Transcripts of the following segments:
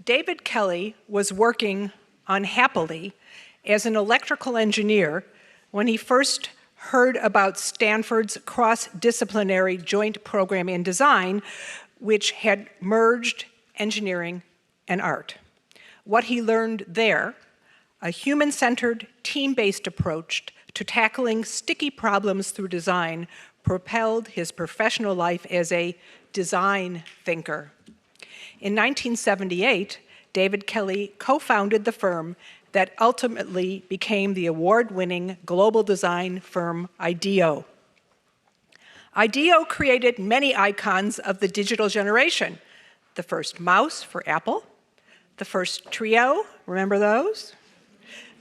David Kelley was working unhappily as an electrical engineer when he first heard about Stanford's cross-disciplinary joint program in design, which had merged engineering and art. What he learned there, a human-centered, team-based approach to tackling sticky problems through design, propelled his professional life as a design thinker. In 1978, David Kelley co-founded the firm that ultimately became the award-winning global design firm IDEO. IDEO created many icons of the digital generation. The first mouse for Apple, the first Trio, remember those?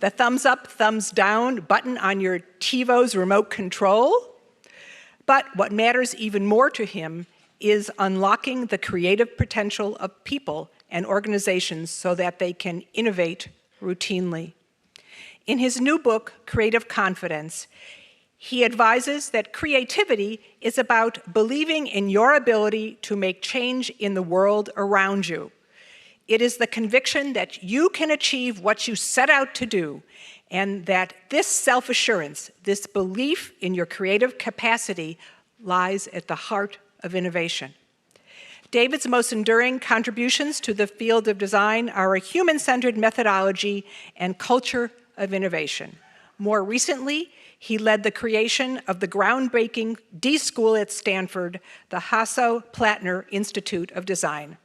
The thumbs up, thumbs down button on your TiVo's remote control. But what matters even more to him is unlocking the creative potential of people and organizations so that they can innovate routinely. In his new book, Creative Confidence, he advises that creativity is about believing in your ability to make change in the world around you. It is the conviction that you can achieve what you set out to do, and that this self-assurance, this belief in your creative capacity, lies at the heart of innovation. David's most enduring contributions to the field of design are a human-centered methodology and culture of innovation. More recently, he led the creation of the groundbreaking D School at Stanford, the Hasso-Plattner Institute of Design.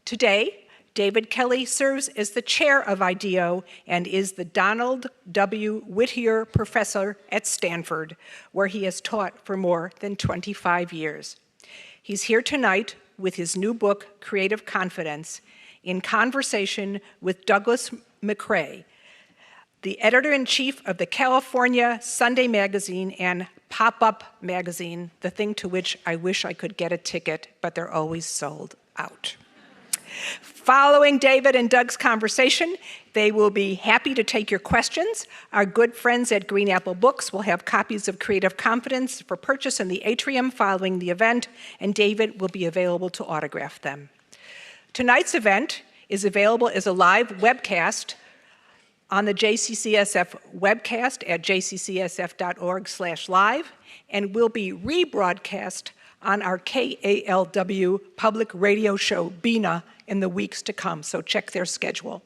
Today, David Kelley serves as the chair of IDEO and is the Donald W. Whittier Professor at Stanford, where he has taught for more than 25 years. He's here tonight with his new book, Creative Confidence, in conversation with Douglas McGray, the editor-in-chief of the California Sunday Magazine and Pop-Up Magazine, the thing to which I wish I could get a ticket, but they're always sold out. Following David and Doug's conversation, they will be happy to take your questions. Our good friends at Green Apple Books will have copies of Creative Confidence for purchase in the atrium following the event, and David will be available to autograph them. Tonight's event is available as a live webcast on the JCCSF webcast at jccsf.org/live, and will be rebroadcast on our KALW public radio show, BINA, in the weeks to come, so check their schedule.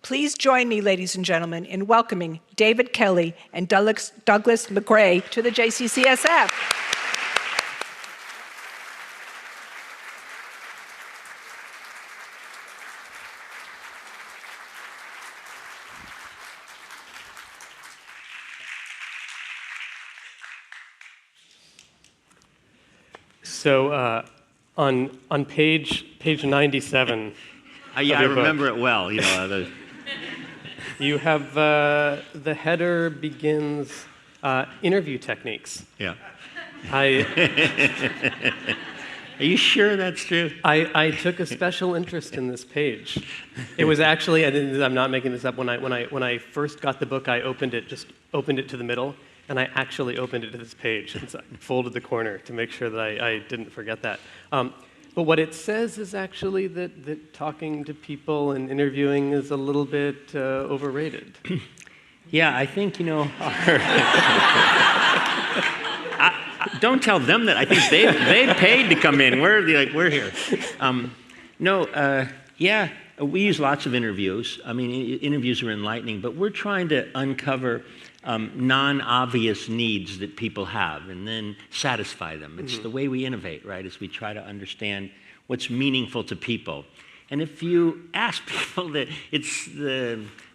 Please join me, ladies and gentlemen, in welcoming David Kelley and Douglas McGray to the JCCSF. So on page 97. Yeah, I remember it well. You know, you have the header begins interview techniques. Yeah. Are you sure that's true? I took a special interest in this page. It was actually, I'm not making this up. When I first got the book, I opened it to the middle. And I actually opened it to this page, and so I folded the corner to make sure that I didn't forget that. But what it says is actually that talking to people and interviewing is a little bit overrated. Yeah, I think, don't tell them that. I think they paid to come in. We're here. Yeah, we use lots of interviews. I mean, interviews are enlightening, but we're trying to uncover non-obvious needs that people have and then satisfy them. It's the way we innovate, right, is we try to understand what's meaningful to people. And if you ask people that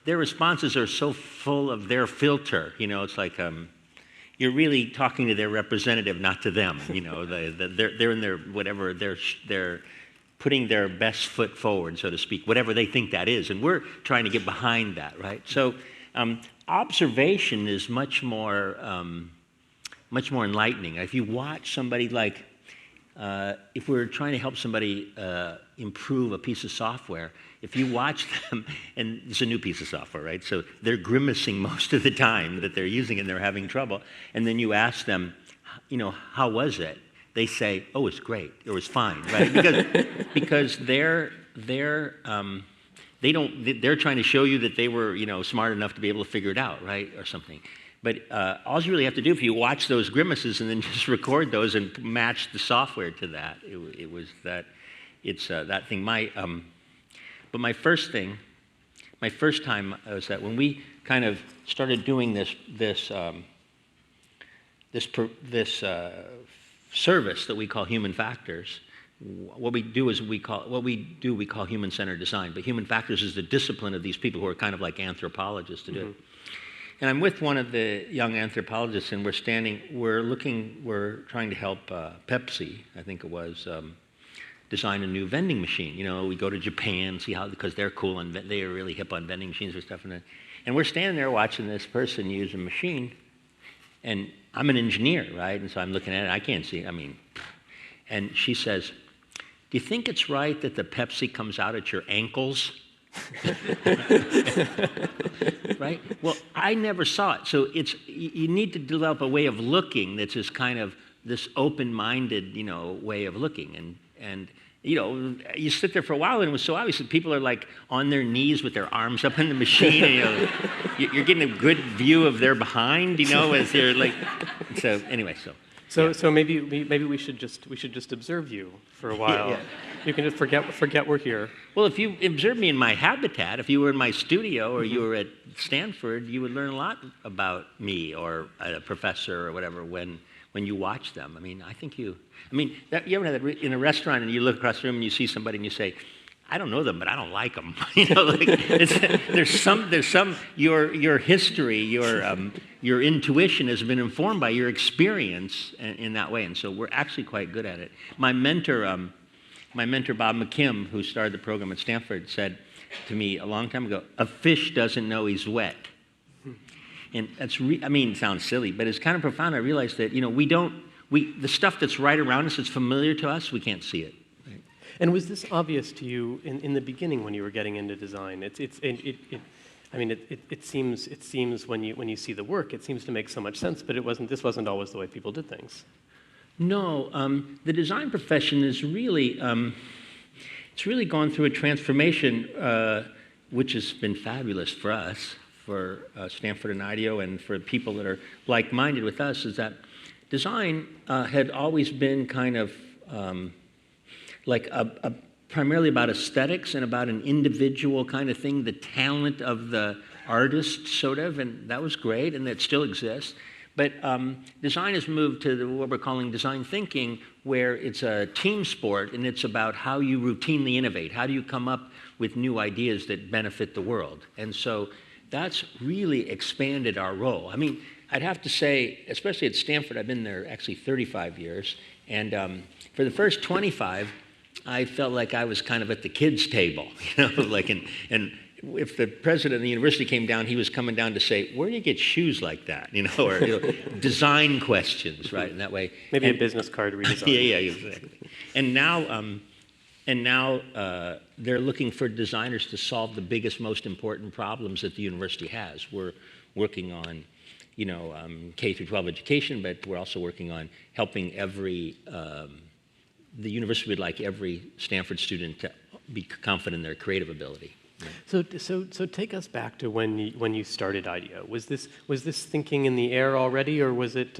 their responses are so full of their filter, it's like you're really talking to their representative, not to them. They're in their whatever, they're putting their best foot forward, so to speak, whatever they think that is. And we're trying to get behind that, right? So observation is much more enlightening. If you watch somebody if we're trying to help somebody improve a piece of software, if you watch them, and it's a new piece of software, right? So they're grimacing most of the time that they're using it and they're having trouble. And then you ask them, how was it? They say, oh, it's great, or it's fine, right? Because they're they're trying to show you that they were, smart enough to be able to figure it out, right, or something. But all you really have to do, if you watch those grimaces and then just record those and match the software to that, it's that thing. But my first time was that when we kind of started doing this service that we call human factors. What we do we call human-centered design, but human factors is the discipline of these people who are kind of like anthropologists to do it. And I'm with one of the young anthropologists, and we're trying to help Pepsi, I think it was, design a new vending machine. We go to Japan, see how, because they're cool and they are really hip on vending machines and stuff. And we're standing there watching this person use a machine, and I'm an engineer, right? And so I'm looking at it, I can't see, and she says, "Do you think it's right that the Pepsi comes out at your ankles?" Right? Well, I never saw it. So you need to develop a way of looking that's just kind of this open-minded, way of looking. And you sit there for a while, and it was so obvious that people are like on their knees with their arms up in the machine, and you're getting a good view of their behind, as they're like. So anyway, So maybe we should just observe you for a while. Yeah. You can just forget we're here. Well, if you observed me in my habitat, if you were in my studio or you were at Stanford, you would learn a lot about me or a professor or whatever when you watch them. I think you ever had that in a restaurant and you look across the room and you see somebody and you say, "I don't know them, but I don't like them." There's some your history, your intuition has been informed by your experience in that way, and so we're actually quite good at it. My mentor Bob McKim, who started the program at Stanford, said to me a long time ago, "A fish doesn't know he's wet." And that's it sounds silly, but it's kind of profound. I realized that the stuff that's right around us, that's familiar to us, we can't see it. And was this obvious to you in the beginning when you were getting into design? It seems when you see the work, it seems to make so much sense, but this wasn't always the way people did things. No, the design profession is really it's really gone through a transformation, which has been fabulous for us, for Stanford and IDEO, and for people that are like-minded with us. Is that design had always been kind of primarily about aesthetics and about an individual kind of thing, the talent of the artist, sort of, and that was great, and that still exists. But design has moved to what we're calling design thinking, where it's a team sport, and it's about how you routinely innovate. How do you come up with new ideas that benefit the world? And so that's really expanded our role. I'd have to say, especially at Stanford, I've been there actually 35 years, and for the first 25, I felt like I was kind of at the kids' table, and if the president of the university came down, he was coming down to say, "Where do you get shoes like that?" Or design questions, right? In that way. Maybe a business card redesign. Yeah, exactly. And now they're looking for designers to solve the biggest, most important problems that the university has. We're working on, K through 12 education, but we're also working on helping the university would like every Stanford student to be confident in their creative ability. So take us back to when you started IDEO. Was this thinking in the air already, or was it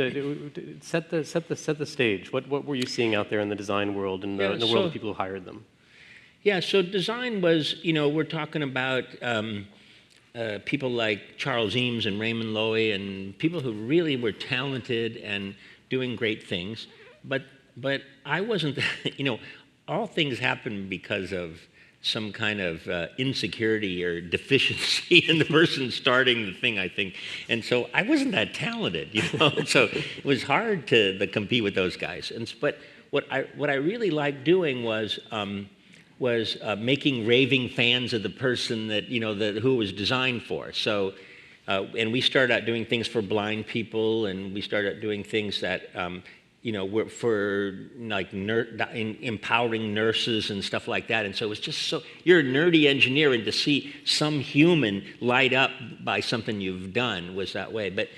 set the stage? What were you seeing out there in the design world and the world of people who hired them? Yeah, so design was, we're talking about people like Charles Eames and Raymond Loewy and people who really were talented and doing great things, but I wasn't. All things happen because of some kind of insecurity or deficiency in the person starting the thing, I think. And so I wasn't that talented, So it was hard to compete with those guys. But what I really liked doing was making raving fans of the person that who it was designed for. So and we started out doing things for blind people, and we started out doing things that were for empowering nurses and stuff like that. And so it was just so, you're a nerdy engineer, and to see some human light up by something you've done was that way. But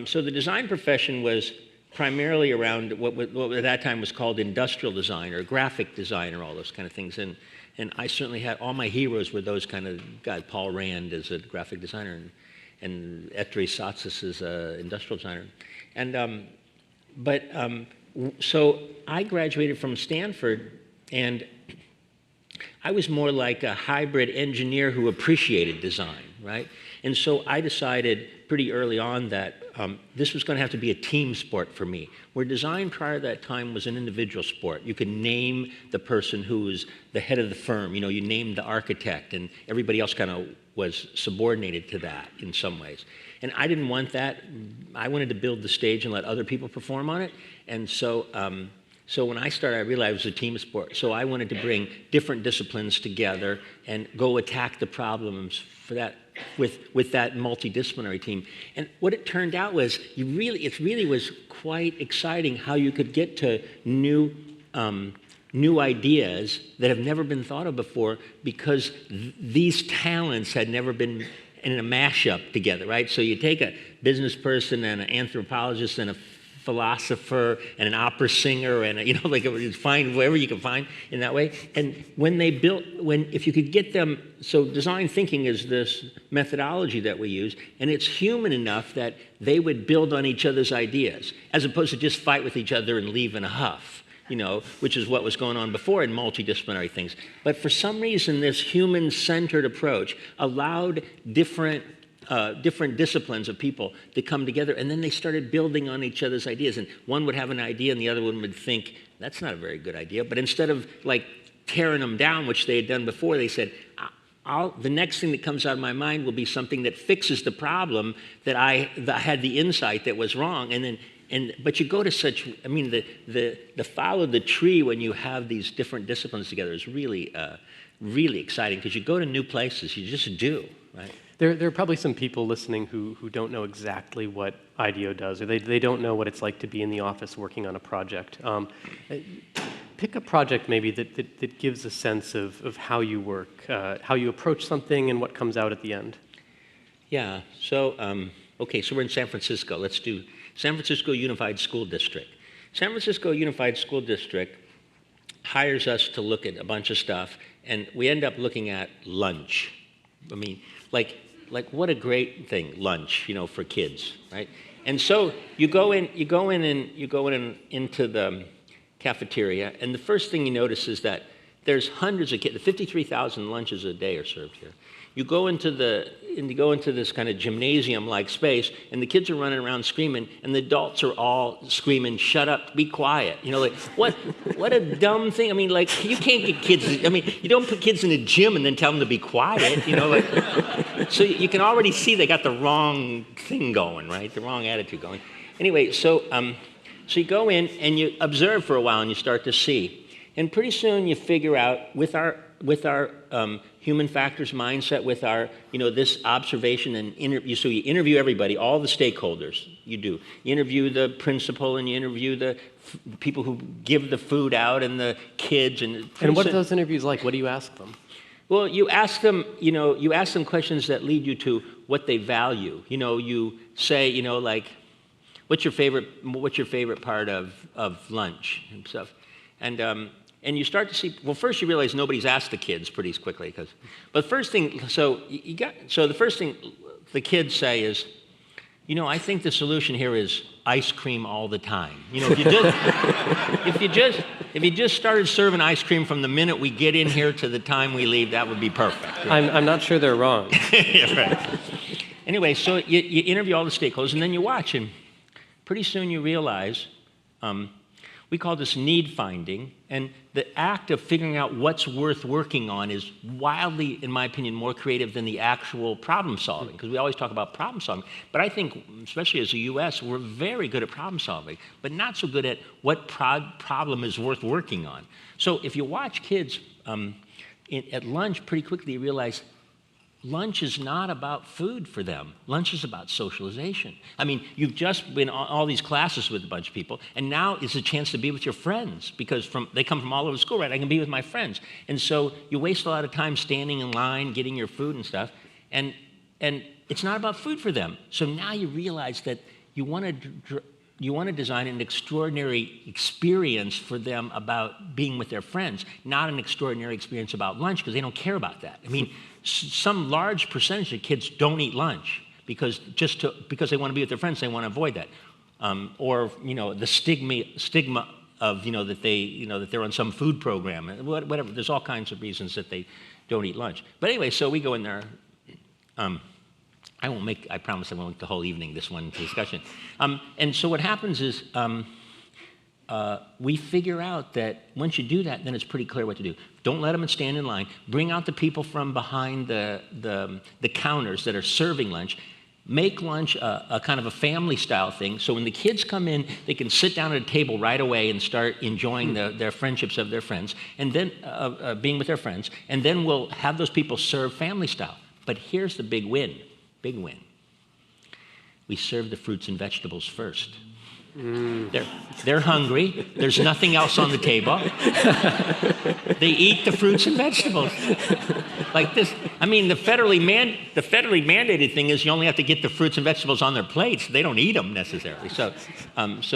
so the design profession was primarily around what at that time was called industrial design or graphic design or all those kind of things. And I certainly had, all my heroes were those kind of guys. Paul Rand is a graphic designer, and Ettore Satsas is an industrial designer. And, so I graduated from Stanford, and I was more like a hybrid engineer who appreciated design, right? And so I decided pretty early on that this was going to have to be a team sport for me, where design prior to that time was an individual sport. You could name the person who was the head of the firm. You know, you named the architect, and everybody else kind of was subordinated to that in some ways. And I didn't want that. I wanted to build the stage and let other people perform on it. And so, so when I started, I realized it was a team sport. So I wanted to bring different disciplines together and go attack the problems for that with that multidisciplinary team. And what it turned out was, it really was quite exciting how you could get to new ideas that have never been thought of before, because these talents had never been in a mashup together, right? So you take a business person and an anthropologist and a philosopher and an opera singer and find wherever you can find in that way. And if you could get them, so design thinking is this methodology that we use, and it's human enough that they would build on each other's ideas, as opposed to just fight with each other and leave in a huff, which is what was going on before in multidisciplinary things. But for some reason, this human-centered approach allowed different disciplines of people to come together, and then they started building on each other's ideas. And one would have an idea, and the other one would think, that's not a very good idea. But instead of tearing them down, which they had done before, they said, the next thing that comes out of my mind will be something that fixes the problem that I had the insight that was wrong. But you go to the follow the tree when you have these different disciplines together is really, really exciting, because you go to new places, you just do, right? There are probably some people listening who don't know exactly what IDEO does, or they don't know what it's like to be in the office working on a project. Pick a project maybe that gives a sense of how you work, how you approach something, and what comes out at the end. Yeah, so we're in San Francisco. Let's do San Francisco Unified School District. San Francisco Unified School District hires us to look at a bunch of stuff, and we end up looking at lunch. I mean, like what a great thing, lunch, for kids, right? And so you go in into the cafeteria, and the first thing you notice is that there's hundreds of kids. 53,000 lunches a day are served here. You go into this kind of gymnasium-like space, and the kids are running around screaming, and the adults are all screaming, "Shut up, be quiet!" What a dumb thing. I mean, you can't get kids. I mean, you don't put kids in a gym and then tell them to be quiet. So you can already see they got the wrong thing going, right? The wrong attitude going. Anyway, so you go in and you observe for a while, and you start to see, and pretty soon you figure out with our human factors mindset, with our, this observation and so you interview everybody, all the stakeholders. You interview the principal, and you interview the people who give the food out, and the kids, and what are those interviews like? What do you ask them? Well, you ask them, questions that lead you to what they value. You say, what's your favorite part of lunch and stuff, and you start to see, well, first you realize nobody's asked the kids pretty quickly, but the first thing the kids say is, I think the solution here is ice cream all the time. If you just started serving ice cream from the minute we get in here to the time we leave, that would be perfect. Right? I'm not sure they're wrong. Yeah, right. Anyway, so you interview all the stakeholders, and then you watch, and pretty soon you realize, we call this need finding, and the act of figuring out what's worth working on is wildly, in my opinion, more creative than the actual problem solving, because we always talk about problem solving. But I think, especially as the US, we're very good at problem solving, but not so good at what problem is worth working on. So if you watch kids at lunch, pretty quickly you realize lunch is not about food for them. Lunch is about socialization. I mean, you've just been on all these classes with a bunch of people, and now is a chance to be with your friends, because they come from all over school, right? I can be with my friends. And so you waste a lot of time standing in line, getting your food and stuff, and it's not about food for them. So now you realize that you want to you want to design an extraordinary experience for them about being with their friends, not an extraordinary experience about lunch, because they don't care about that. I mean, some large percentage of kids don't eat lunch because they want to be with their friends, they want to avoid that. Or the stigma of that they're on some food program, whatever. There's all kinds of reasons that they don't eat lunch. But anyway, so we go in there. I promise I won't make the whole evening this one discussion. And so what happens is we figure out that once you do that, then it's pretty clear what to do. Don't let them stand in line. Bring out the people from behind the counters that are serving lunch. Make lunch a kind of a family-style thing, so when the kids come in, they can sit down at a table right away and start enjoying their friendships of their friends, and then being with their friends, and then we'll have those people serve family-style. But here's the big win. We serve the fruits and vegetables first. They're hungry. There's nothing else on the table. They eat the fruits and vegetables. Like this. I mean, the federally mandated thing is you only have to get the fruits and vegetables on their plates. They don't eat them necessarily. So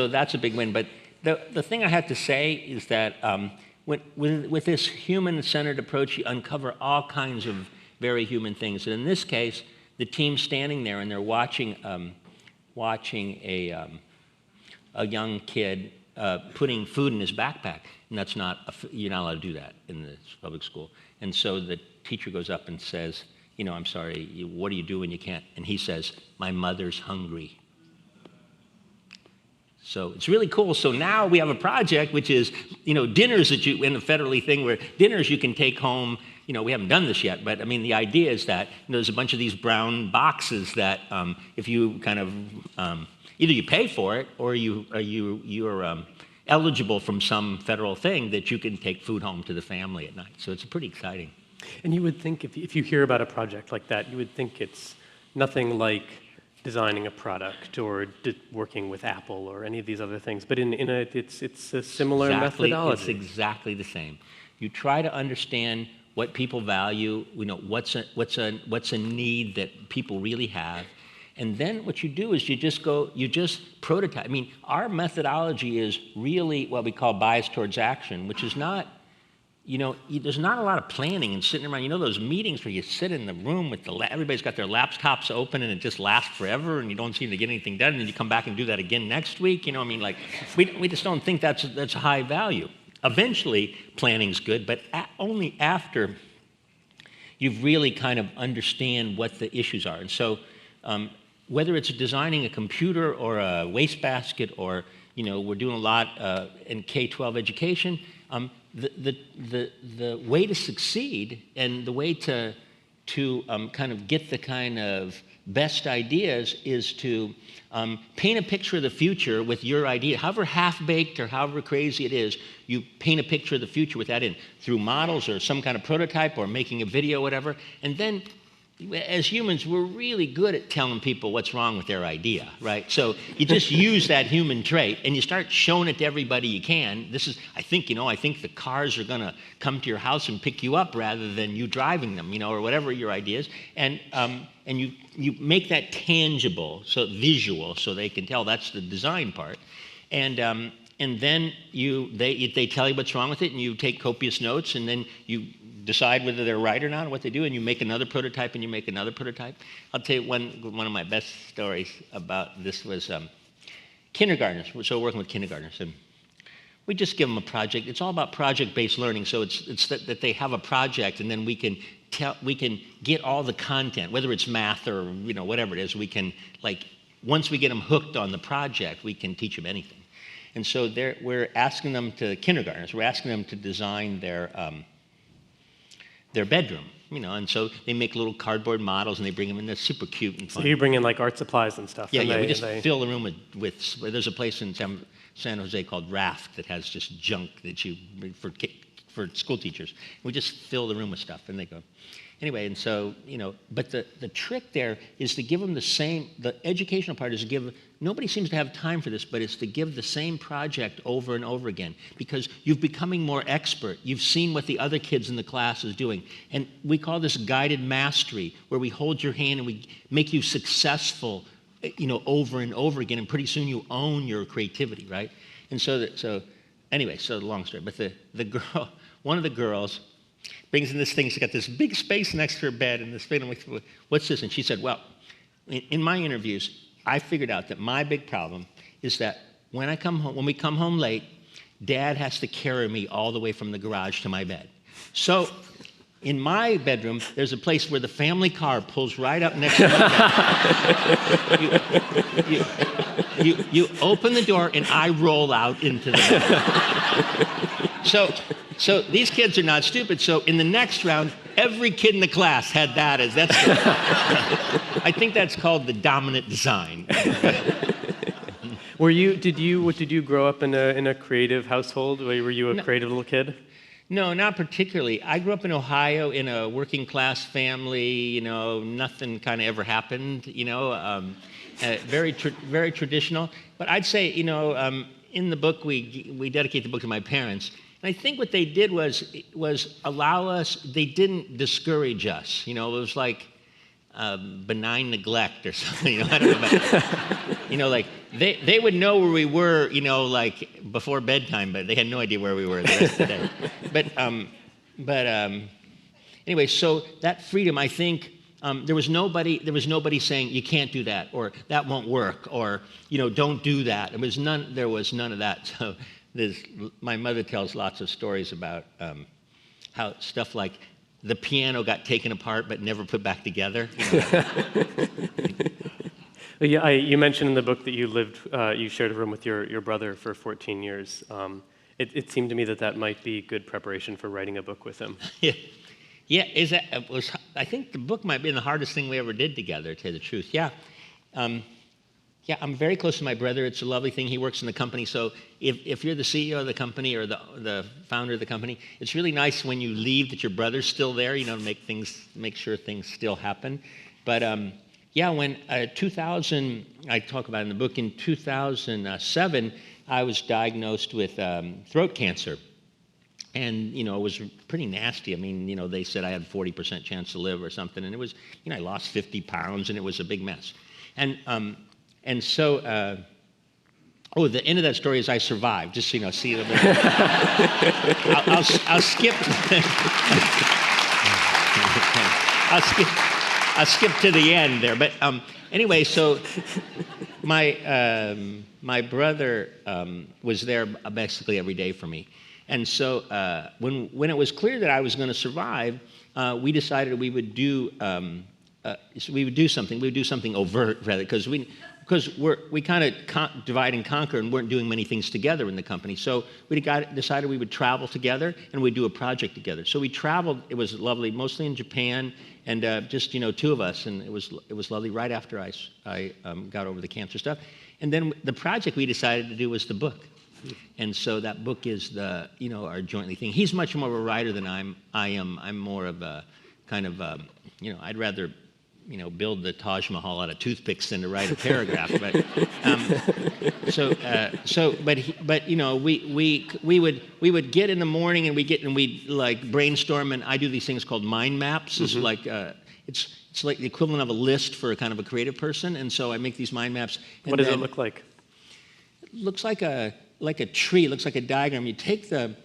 that's a big win. But the thing I have to say is that with this human-centered approach, you uncover all kinds of very human things. And in this case, the team's standing there and they're watching a young kid putting food in his backpack, and that's you're not allowed to do that in this public school. And so the teacher goes up and says, I'm sorry, what do you do when you can't? And he says, my mother's hungry. So it's really cool. So now we have a project which is, dinners that in the federally thing where dinners you can take home. We haven't done this yet, but I mean, the idea is that there's a bunch of these brown boxes that if you kind of either you pay for it or you're eligible from some federal thing that you can take food home to the family at night. So it's pretty exciting. And you would think if you hear about a project like that, you would think it's nothing like designing a product or working with Apple or any of these other things. But it's a similar methodology. It's exactly the same. You try to understand what people value, what's a need that people really have. And then what you do is you just prototype. I mean, our methodology is really what we call bias towards action, which is not, there's not a lot of planning and sitting around. Those meetings where you sit in the room with everybody's got their laptops open and it just lasts forever and you don't seem to get anything done and then you come back and do that again next week. We just don't think that's high value. Eventually, planning's good, but only after you've really kind of understand what the issues are. And so whether it's designing a computer or a wastebasket or, we're doing a lot in K-12 education, the way to succeed and the way to kind of get the kind of best ideas is to paint a picture of the future with your idea. However half-baked or however crazy it is, you paint a picture of the future with that in, through models or some kind of prototype or making a video, whatever. And then, as humans, we're really good at telling people what's wrong with their idea, right? So you just use that human trait and you start showing it to everybody you can. I think the cars are gonna come to your house and pick you up rather than you driving them, or whatever your idea is. And you make that tangible, so visual, so they can tell that's the design part. And then they tell you what's wrong with it and you take copious notes and then you decide whether they're right or not, what they do, and you make another prototype and you make another prototype. I'll tell you one of my best stories about this was kindergartners. So working with kindergartners, and we just give them a project. It's all about project-based learning. So it's that they have a project, and then we can get all the content, whether it's math or whatever it is. We can once we get them hooked on the project, we can teach them anything. And so we're asking them kindergartners. We're asking them to design their bedroom, and so they make little cardboard models and they bring them in. They're super cute and fun. So you bring in art supplies and stuff. Yeah, we just fill the room with. There's a place in San Jose called Raft that has just junk that for school teachers. We just fill the room with stuff and they go. Anyway, and so, but the trick there is to give them the educational part is to give, nobody seems to have time for this, but it's to give the same project over and over again because you're becoming more expert. You've seen what the other kids in the class is doing. And we call this guided mastery, where we hold your hand and we make you successful over and over again, and pretty soon you own your creativity, right? And so anyway, so the long story. But the girl, one of the girls, brings in this thing. She's got this big space next to her bed, and this thing. I'm like, what's this? And she said, well, in my interviews, I figured out that my big problem is that when we come home late, Dad has to carry me all the way from the garage to my bed. So in my bedroom, there's a place where the family car pulls right up next to my bed. You open the door, and I roll out into the bed. So these kids are not stupid. So in the next round, every kid in the class had that as that's. I think that's called the dominant design. Did you grow up in a creative household? Were you a creative little kid? No, not particularly. I grew up in Ohio in a working class family. Nothing kind of ever happened. Very traditional. But I'd say, in the book we dedicate the book to my parents. And I think what they did was allow us. They didn't discourage us. It was like benign neglect or something. I don't know. Like they would know where we were. Like before bedtime, but they had no idea where we were the rest of the day. But anyway, so that freedom, I think. There was nobody saying you can't do that, or that won't work, or don't do that. There was none of that. So my mother tells lots of stories about how stuff like the piano got taken apart but never put back together. Yeah, you mentioned in the book that you shared a room with your brother for 14 years. It seemed to me that might be good preparation for writing a book with him. Yeah, I think the book might be the hardest thing we ever did together, to tell you the truth. Yeah. I'm very close to my brother. It's a lovely thing. He works in the company. So if you're the CEO of the company or the founder of the company, it's really nice when you leave that your brother's still there, to make sure things still happen. But when 2000, I talk about in the book, in 2007, I was diagnosed with throat cancer. And, it was pretty nasty. I mean, they said I had a 40% chance to live or something. And it was, I lost 50 pounds, and it was a big mess. And so, the end of that story is I survived. Just so see a little bit. I'll skip. I'll skip to the end there. But anyway, so my brother was there basically every day for me. And so when it was clear that I was going to survive, we decided we would do something. We would do something overt, rather, because we kind of divide and conquer and weren't doing many things together in the company. So we decided we would travel together and we'd do a project together. So we traveled. It was lovely, mostly in Japan, and just two of us, and it was lovely. Right after I got over the cancer stuff, and then the project we decided to do was the book. And so that book is our jointly thing. He's much more of a writer than I am. I'm more of a kind of I'd rather build the Taj Mahal out of toothpicks than to write a paragraph. But we would get in the morning and we'd like brainstorm, and I do these things called mind maps. It's like it's like the equivalent of a list for a kind of a creative person. And so I make these mind maps. What does it look like? It looks like a tree. It looks like a diagram. You take the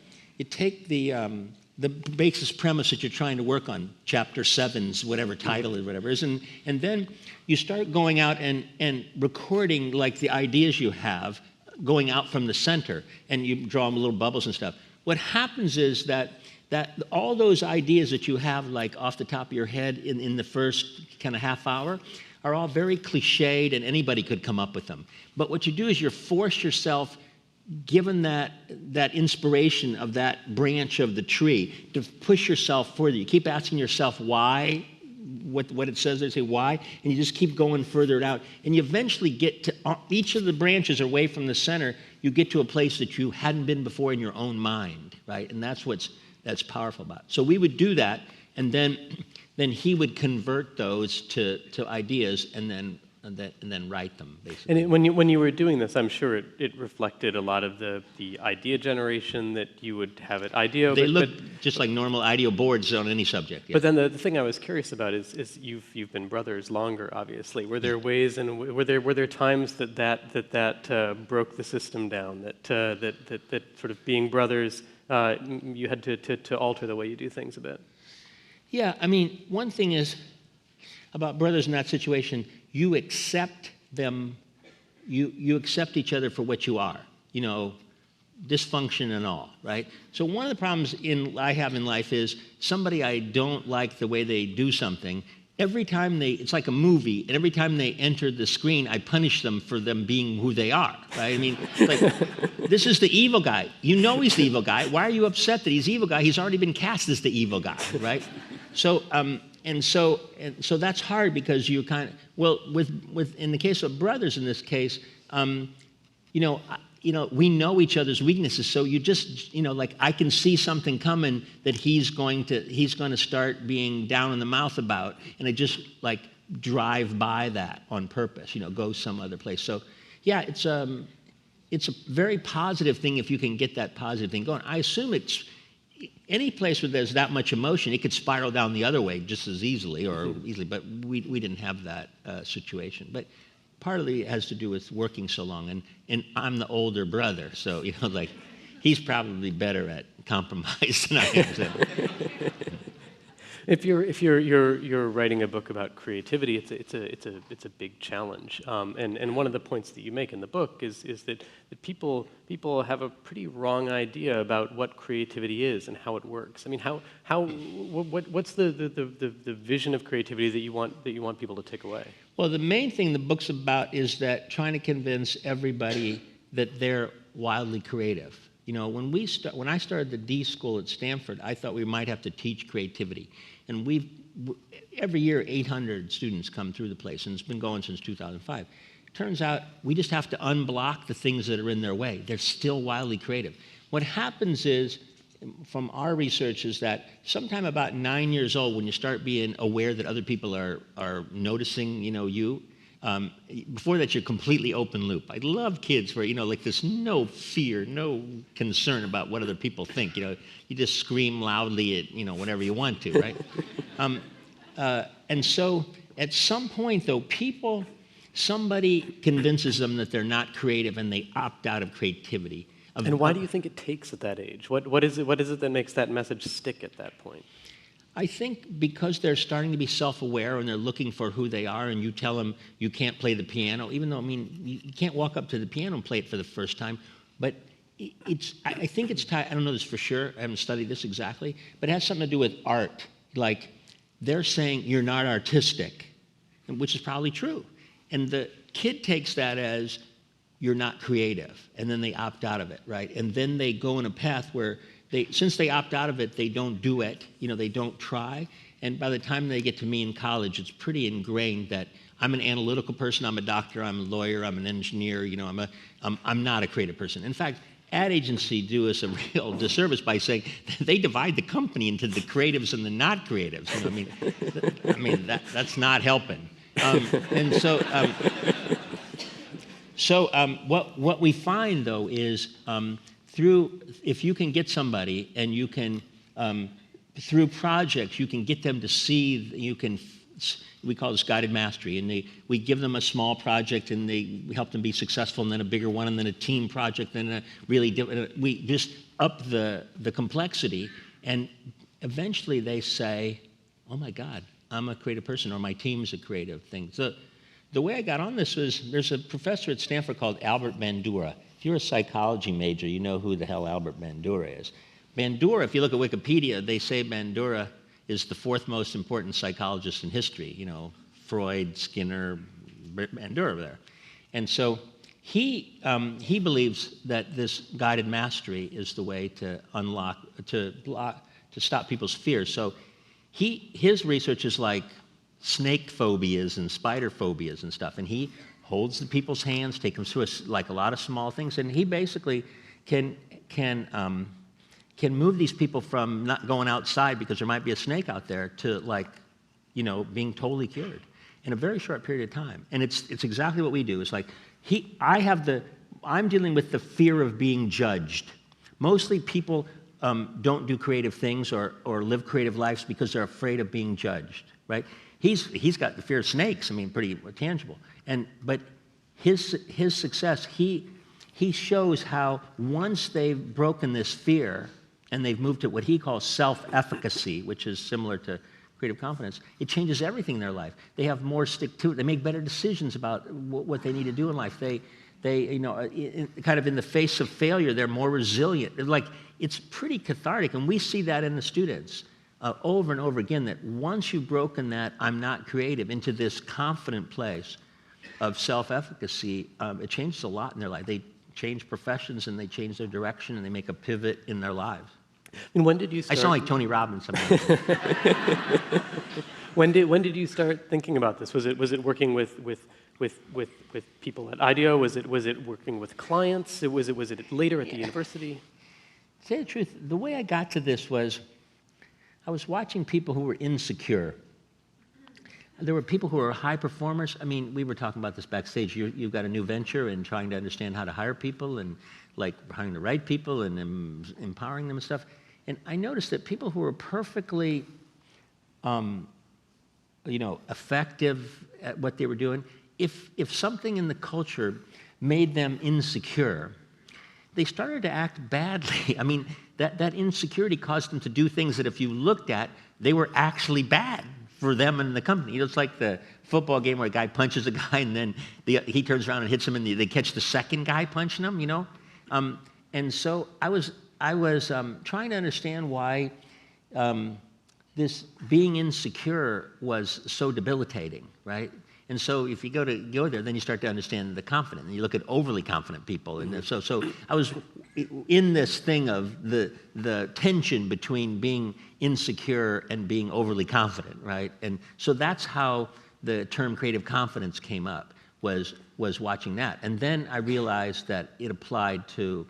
basis premise that you're trying to work on, chapter 7's whatever title is, whatever it is, and then you start going out and recording like the ideas you have, going out from the center, and you draw them little bubbles and stuff. What happens is that all those ideas that you have like off the top of your head in the first kind of half hour are all very cliched, and anybody could come up with them. But what you do is you force yourself, given that inspiration of that branch of the tree, to push yourself further. You keep asking yourself why, what it says, they say why, and you just keep going further out. And you eventually get to each of the branches away from the center, you get to a place that you hadn't been before in your own mind, right? And that's powerful about it. So we would do that, and then he would convert those to ideas, and then and then write them, basically. And when you were doing this, I'm sure it reflected a lot of the idea generation that you would have at IDEO. They look just like normal IDEO boards on any subject. Yeah. But then the thing I was curious about is you've been brothers longer, obviously. Were there ways and were there times that broke the system down? That sort of being brothers, you had to alter the way you do things a bit. Yeah, I mean, one thing is about brothers in that situation, you accept them, you accept each other for what you are, dysfunction and all, right? So one of the problems I have in life is somebody I don't like the way they do something. Every time it's like a movie, and every time they enter the screen, I punish them for them being who they are, right? I mean, like, this is the evil guy. You know he's the evil guy. Why are you upset that he's the evil guy? He's already been cast as the evil guy, right? So, so that's hard because you kind of, well, with in the case of brothers in this case, we know each other's weaknesses, so you just, like I can see something coming that he's going to start being down in the mouth about, and I just like drive by that on purpose, go some other place. So, yeah, it's a very positive thing if you can get that positive thing going. I assume it's any place where there's that much emotion, it could spiral down the other way just as easily, but we didn't have that situation. But partly it has to do with working so long, and I'm the older brother, so like he's probably better at compromise than I am. So. If you're writing a book about creativity, it's a big challenge. And one of the points that you make in the book is that people have a pretty wrong idea about what creativity is and how it works. I mean, what's the vision of creativity that you want people to take away? Well, the main thing the book's about is that trying to convince everybody that they're wildly creative. When I started the D School at Stanford, I thought we might have to teach creativity. And every year 800 students come through the place, and it's been going since 2005. Turns out we just have to unblock the things that are in their way. They're still wildly creative. What happens is, from our research, is that sometime about 9 years old, when you start being aware that other people are noticing, you, before that, you're completely open loop. I love kids where, like there's no fear, no concern about what other people think. You just scream loudly at, whatever you want to, right? And so at some point, though, somebody convinces them that they're not creative and they opt out of creativity. And why do you think it takes at that age? What is it that makes that message stick at that point? I think because they're starting to be self-aware and they're looking for who they are, and you tell them you can't play the piano, even though, you can't walk up to the piano and play it for the first time, but I think it's tied, I don't know this for sure, I haven't studied this exactly, but it has something to do with art. Like, they're saying you're not artistic, which is probably true. And the kid takes that as you're not creative, and then they opt out of it, right? And then they go in a path where since they opt out of it, they don't do it, they don't try. And by the time they get to me in college, it's pretty ingrained that I'm an analytical person, I'm a doctor, I'm a lawyer, I'm an engineer, I'm not a creative person. In fact, ad agency do us a real disservice by saying they divide the company into the creatives and the not creatives. That's not helping. And so, what we find though is if you can get somebody and you can, through projects, you can get them to see, we call this guided mastery, and we give them a small project and we help them be successful, and then a bigger one, and then a team project, and we just up the complexity, and eventually they say, oh my God, I'm a creative person, or my team's a creative thing. So the way I got on this was, there's a professor at Stanford called Albert Bandura. If you're a psychology major, you know who the hell Albert Bandura is. Bandura, if you look at Wikipedia, they say Bandura is the fourth most important psychologist in history. Freud, Skinner, Bandura there. And so he believes that this guided mastery is the way to to stop people's fears. So his research is like snake phobias and spider phobias and stuff, and he holds the people's hands, take them through a lot of small things, and he basically can move these people from not going outside because there might be a snake out there to being totally cured. in a very short period of time. And it's exactly what we do. It's like, I'm dealing with the fear of being judged. Mostly people don't do creative things or live creative lives because they're afraid of being judged, right? He's got the fear of snakes, I mean, pretty tangible. But his success, he shows how once they've broken this fear and they've moved to what he calls self-efficacy, which is similar to creative confidence, it changes everything in their life. They have more stick to it. They make better decisions about what they need to do in life. They kind of in the face of failure, they're more resilient. Like, it's pretty cathartic, and we see that in the students over and over again, that once you've broken that I'm not creative into this confident place of self-efficacy, it changes a lot in their life. They change professions, and they change their direction, and they make a pivot in their lives. And when did you start? I sound like Tony Robbins sometimes. When did you start thinking about this? Was it working with people at IDEO? Was it working with clients? Was it later at the university? To say the truth, the way I got to this was I was watching people who were insecure. There were people who were high performers. I mean, we were talking about this backstage. You've got a new venture and trying to understand how to hire people and like hiring the right people and empowering them and stuff. And I noticed that people who were perfectly, effective at what they were doing, if something in the culture made them insecure, they started to act badly. I mean, that insecurity caused them to do things that if you looked at, they were actually bad for them and the company. It's like the football game where a guy punches a guy and then he turns around and hits him and they catch the second guy punching him, you know? And so I was trying to understand why this being insecure was so debilitating, right? And so if you go there, then you start to understand the confident. And you look at overly confident people. And so I was in this thing of the tension between being insecure and being overly confident, right? And so that's how the term creative confidence came up, was watching that. And then I realized that it applied to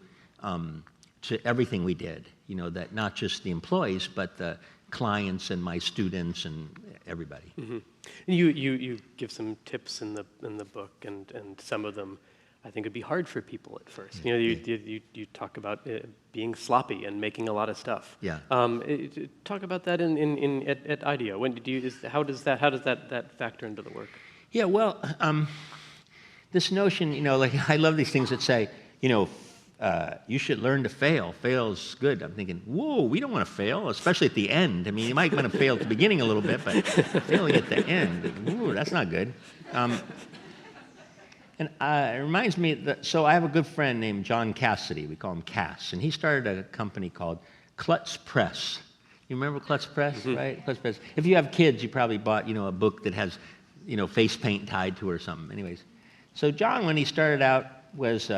everything we did, that not just the employees, but the clients and my students and everybody. Mm-hmm. You give some tips in the book, and some of them I think would be hard for people at first. You talk about being sloppy and making a lot of stuff. Yeah. Talk about that at IDEO. When did how does that factor into the work? Yeah. Well, this notion, like I love these things that say, you should learn to fail. Fail's good. I'm thinking, whoa, we don't want to fail, especially at the end. I mean, you might want to fail at the beginning a little bit, but failing at the end, ooh, that's not good. And it reminds me so I have a good friend named John Cassidy. We call him Cass, and he started a company called Klutz Press. You remember Klutz Press, mm-hmm. right? Klutz Press. If you have kids, you probably bought, a book that has, face paint tied to it or something. Anyways, so John, when he started out, was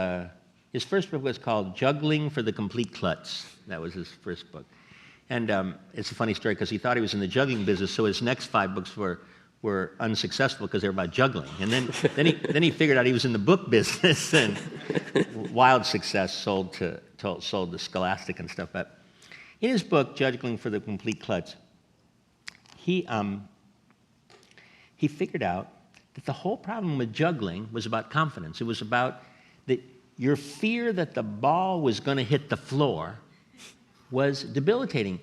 his first book was called Juggling for the Complete Klutz. That was his first book. And it's a funny story because he thought he was in the juggling business, so his next 5 books were unsuccessful because they were about juggling. And then he figured out he was in the book business, and wild success, sold to Scholastic and stuff. But in his book, Juggling for the Complete Klutz, he figured out that the whole problem with juggling was about confidence. It was about your fear that the ball was going to hit the floor was debilitating.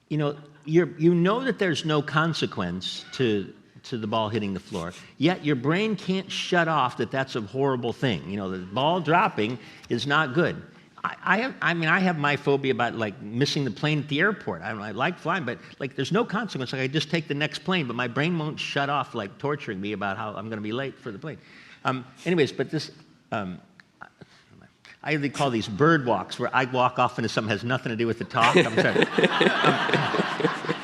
You know that there's no consequence to the ball hitting the floor, yet your brain can't shut off that that's a horrible thing. The ball dropping is not good. I have my phobia about like missing the plane at the airport. I like flying, but like there's no consequence. Like I just take the next plane, but my brain won't shut off, like torturing me about how I'm going to be late for the plane. Anyways, but this. I usually call these bird walks, where I walk off into something that has nothing to do with the talk. I'm sorry.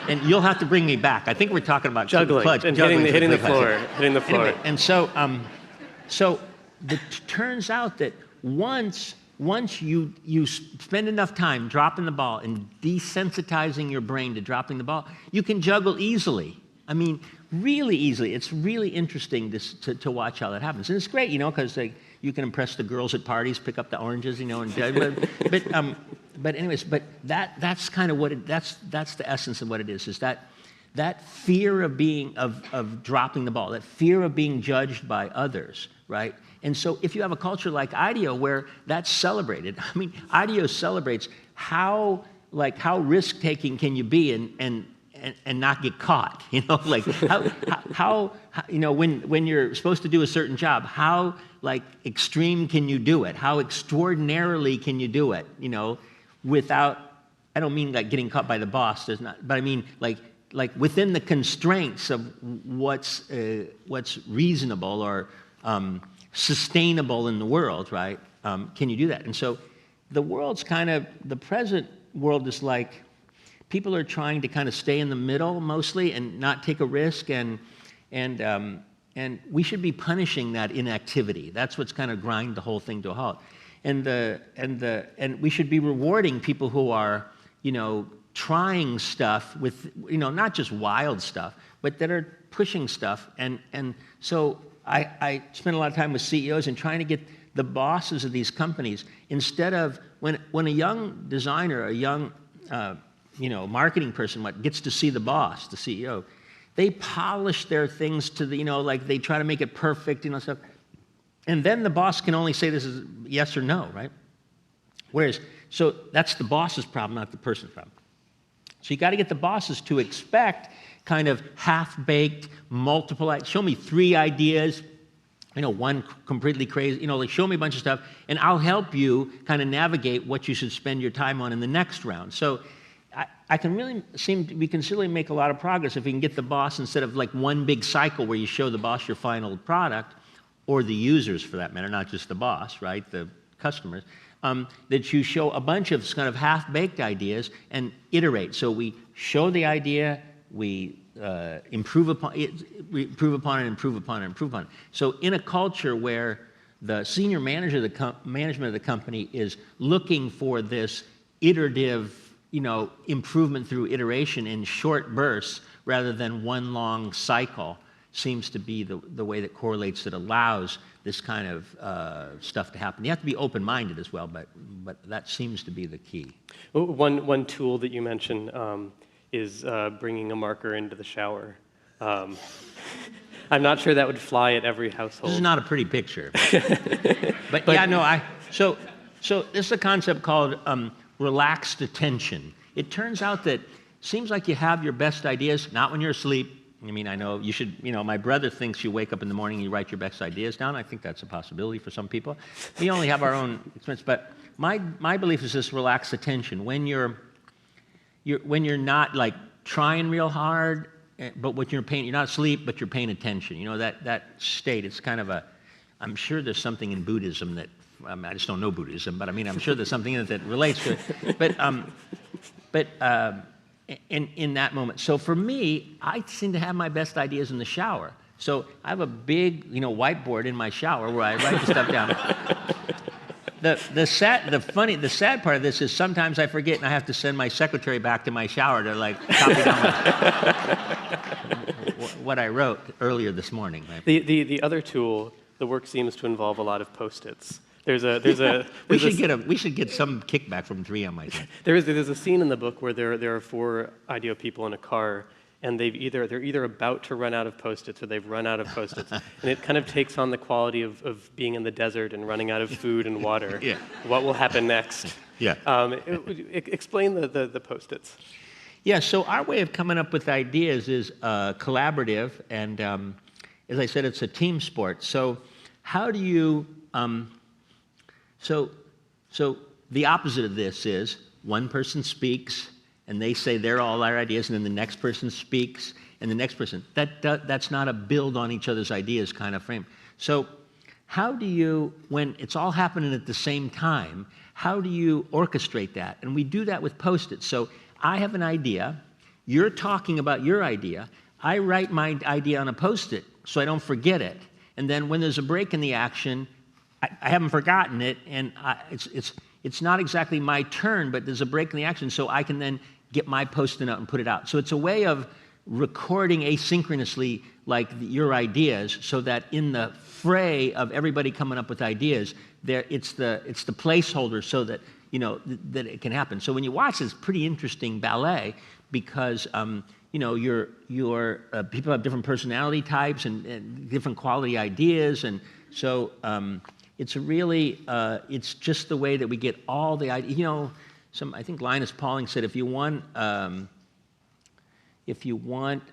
And you'll have to bring me back. I think we're talking about juggling and hitting the floor. Anyway, and so it turns out that once you spend enough time dropping the ball and desensitizing your brain to dropping the ball, you can juggle easily. I mean, really easily. It's really interesting to watch how that happens. And it's great, because you can impress the girls at parties, pick up the oranges, but anyways, but that's kind of what that's the essence of what it is that that fear of of dropping the ball, that fear of being judged by others, right? And so if you have a culture like IDEO where that's celebrated, I mean, IDEO celebrates how risk-taking can you be and not get caught, you know, like how you know, when you're supposed to do a certain job, how like extreme can you do it? How extraordinarily can you do it, you know, without, I don't mean like getting caught by the boss, but I mean like within the constraints of what's reasonable or sustainable in the world, right? Can you do that? And so the present world is like, people are trying to kind of stay in the middle mostly and not take a risk, and we should be punishing that inactivity. That's what's kind of grind the whole thing to a halt. And we should be rewarding people who are, you know, trying stuff with, you know, not just wild stuff, but that are pushing stuff. And so I spend a lot of time with CEOs and trying to get the bosses of these companies, instead of when a young designer, a young you know, marketing person gets to see the boss, the CEO, they polish their things to the, you know, like they try to make it perfect, you know, stuff. And then the boss can only say this is yes or no, right? Whereas, so that's the boss's problem, not the person's problem. So you got to get the bosses to expect kind of half-baked, show me 3 ideas, you know, one completely crazy, you know, like show me a bunch of stuff, and I'll help you kind of navigate what you should spend your time on in the next round. So we can really make a lot of progress if we can get the boss, instead of like one big cycle where you show the boss your final product, or the users for that matter, not just the boss, right, the customers, that you show a bunch of kind of half-baked ideas and iterate. So we show the idea, we improve upon it, improve upon it. So in a culture where the senior manager of the management of the company is looking for this iterative, you know, improvement through iteration in short bursts rather than one long cycle, seems to be the way that correlates, that allows this kind of stuff to happen. You have to be open-minded as well, but that seems to be the key. One tool that you mentioned is bringing a marker into the shower. I'm not sure that would fly at every household. This is not a pretty picture. but yeah, no, so this is a concept called relaxed attention. It turns out that seems like you have your best ideas, not when you're asleep. I mean, I know you should, you know, my brother thinks you wake up in the morning and you write your best ideas down. I think that's a possibility for some people. We only have our own experience, but my belief is this relaxed attention. When you're not like trying real hard, but what you're not asleep, but you're paying attention. You know, that state, it's kind of I'm sure there's something in Buddhism that, I just don't know Buddhism, but I mean, I'm sure there's something in it that relates to it. But in that moment. So for me, I seem to have my best ideas in the shower. So I have a big, you know, whiteboard in my shower where I write the stuff down. The sad part of this is sometimes I forget and I have to send my secretary back to my shower to like copy down what I wrote earlier this morning. Right? The other tool, the work seems to involve a lot of Post-its. We should get some kickback from 3M, I think. There's a scene in the book where there are 4 IDEO people in a car, and they're either about to run out of Post-its or they've run out of Post-its, and it kind of takes on the quality of being in the desert and running out of food and water. Yeah. What will happen next? Yeah. Explain the Post-its. Yeah. So our way of coming up with ideas is collaborative, and as I said, it's a team sport. So how do you So the opposite of this is one person speaks and they say they're all our ideas, and then the next person speaks and the next person. That's not a build on each other's ideas kind of frame. So how do you, when it's all happening at the same time, how do you orchestrate that? And we do that with Post-its. So I have an idea, you're talking about your idea, I write my idea on a Post-it so I don't forget it. And then when there's a break in the action, I haven't forgotten it, and it's not exactly my turn, but there's a break in the action, so I can then get my Post-it out and put it out. So it's a way of recording asynchronously like your ideas, so that in the fray of everybody coming up with ideas, it's the placeholder, so that that it can happen. So when you watch this pretty interesting ballet, because people have different personality types and different quality ideas, and so it's it's just the way that we get all the ideas. I think Linus Pauling said, if you want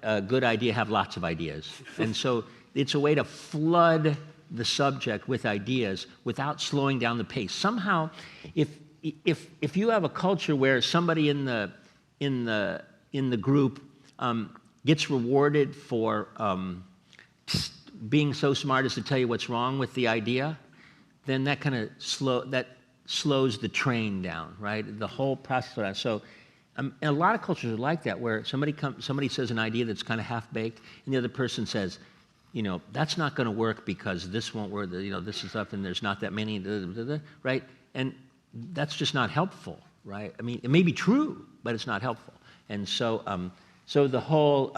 a good idea, have lots of ideas. And so it's a way to flood the subject with ideas without slowing down the pace. Somehow, if you have a culture where somebody in the group gets rewarded for being so smart as to tell you what's wrong with the idea, then that kind of slows the train down, right? The whole process. So, and a lot of cultures are like that, where somebody says an idea that's kind of half-baked, and the other person says, that's not going to work because this won't work, this is up and there's not that many, right? And that's just not helpful, right? I mean, it may be true, but it's not helpful. And so, so the whole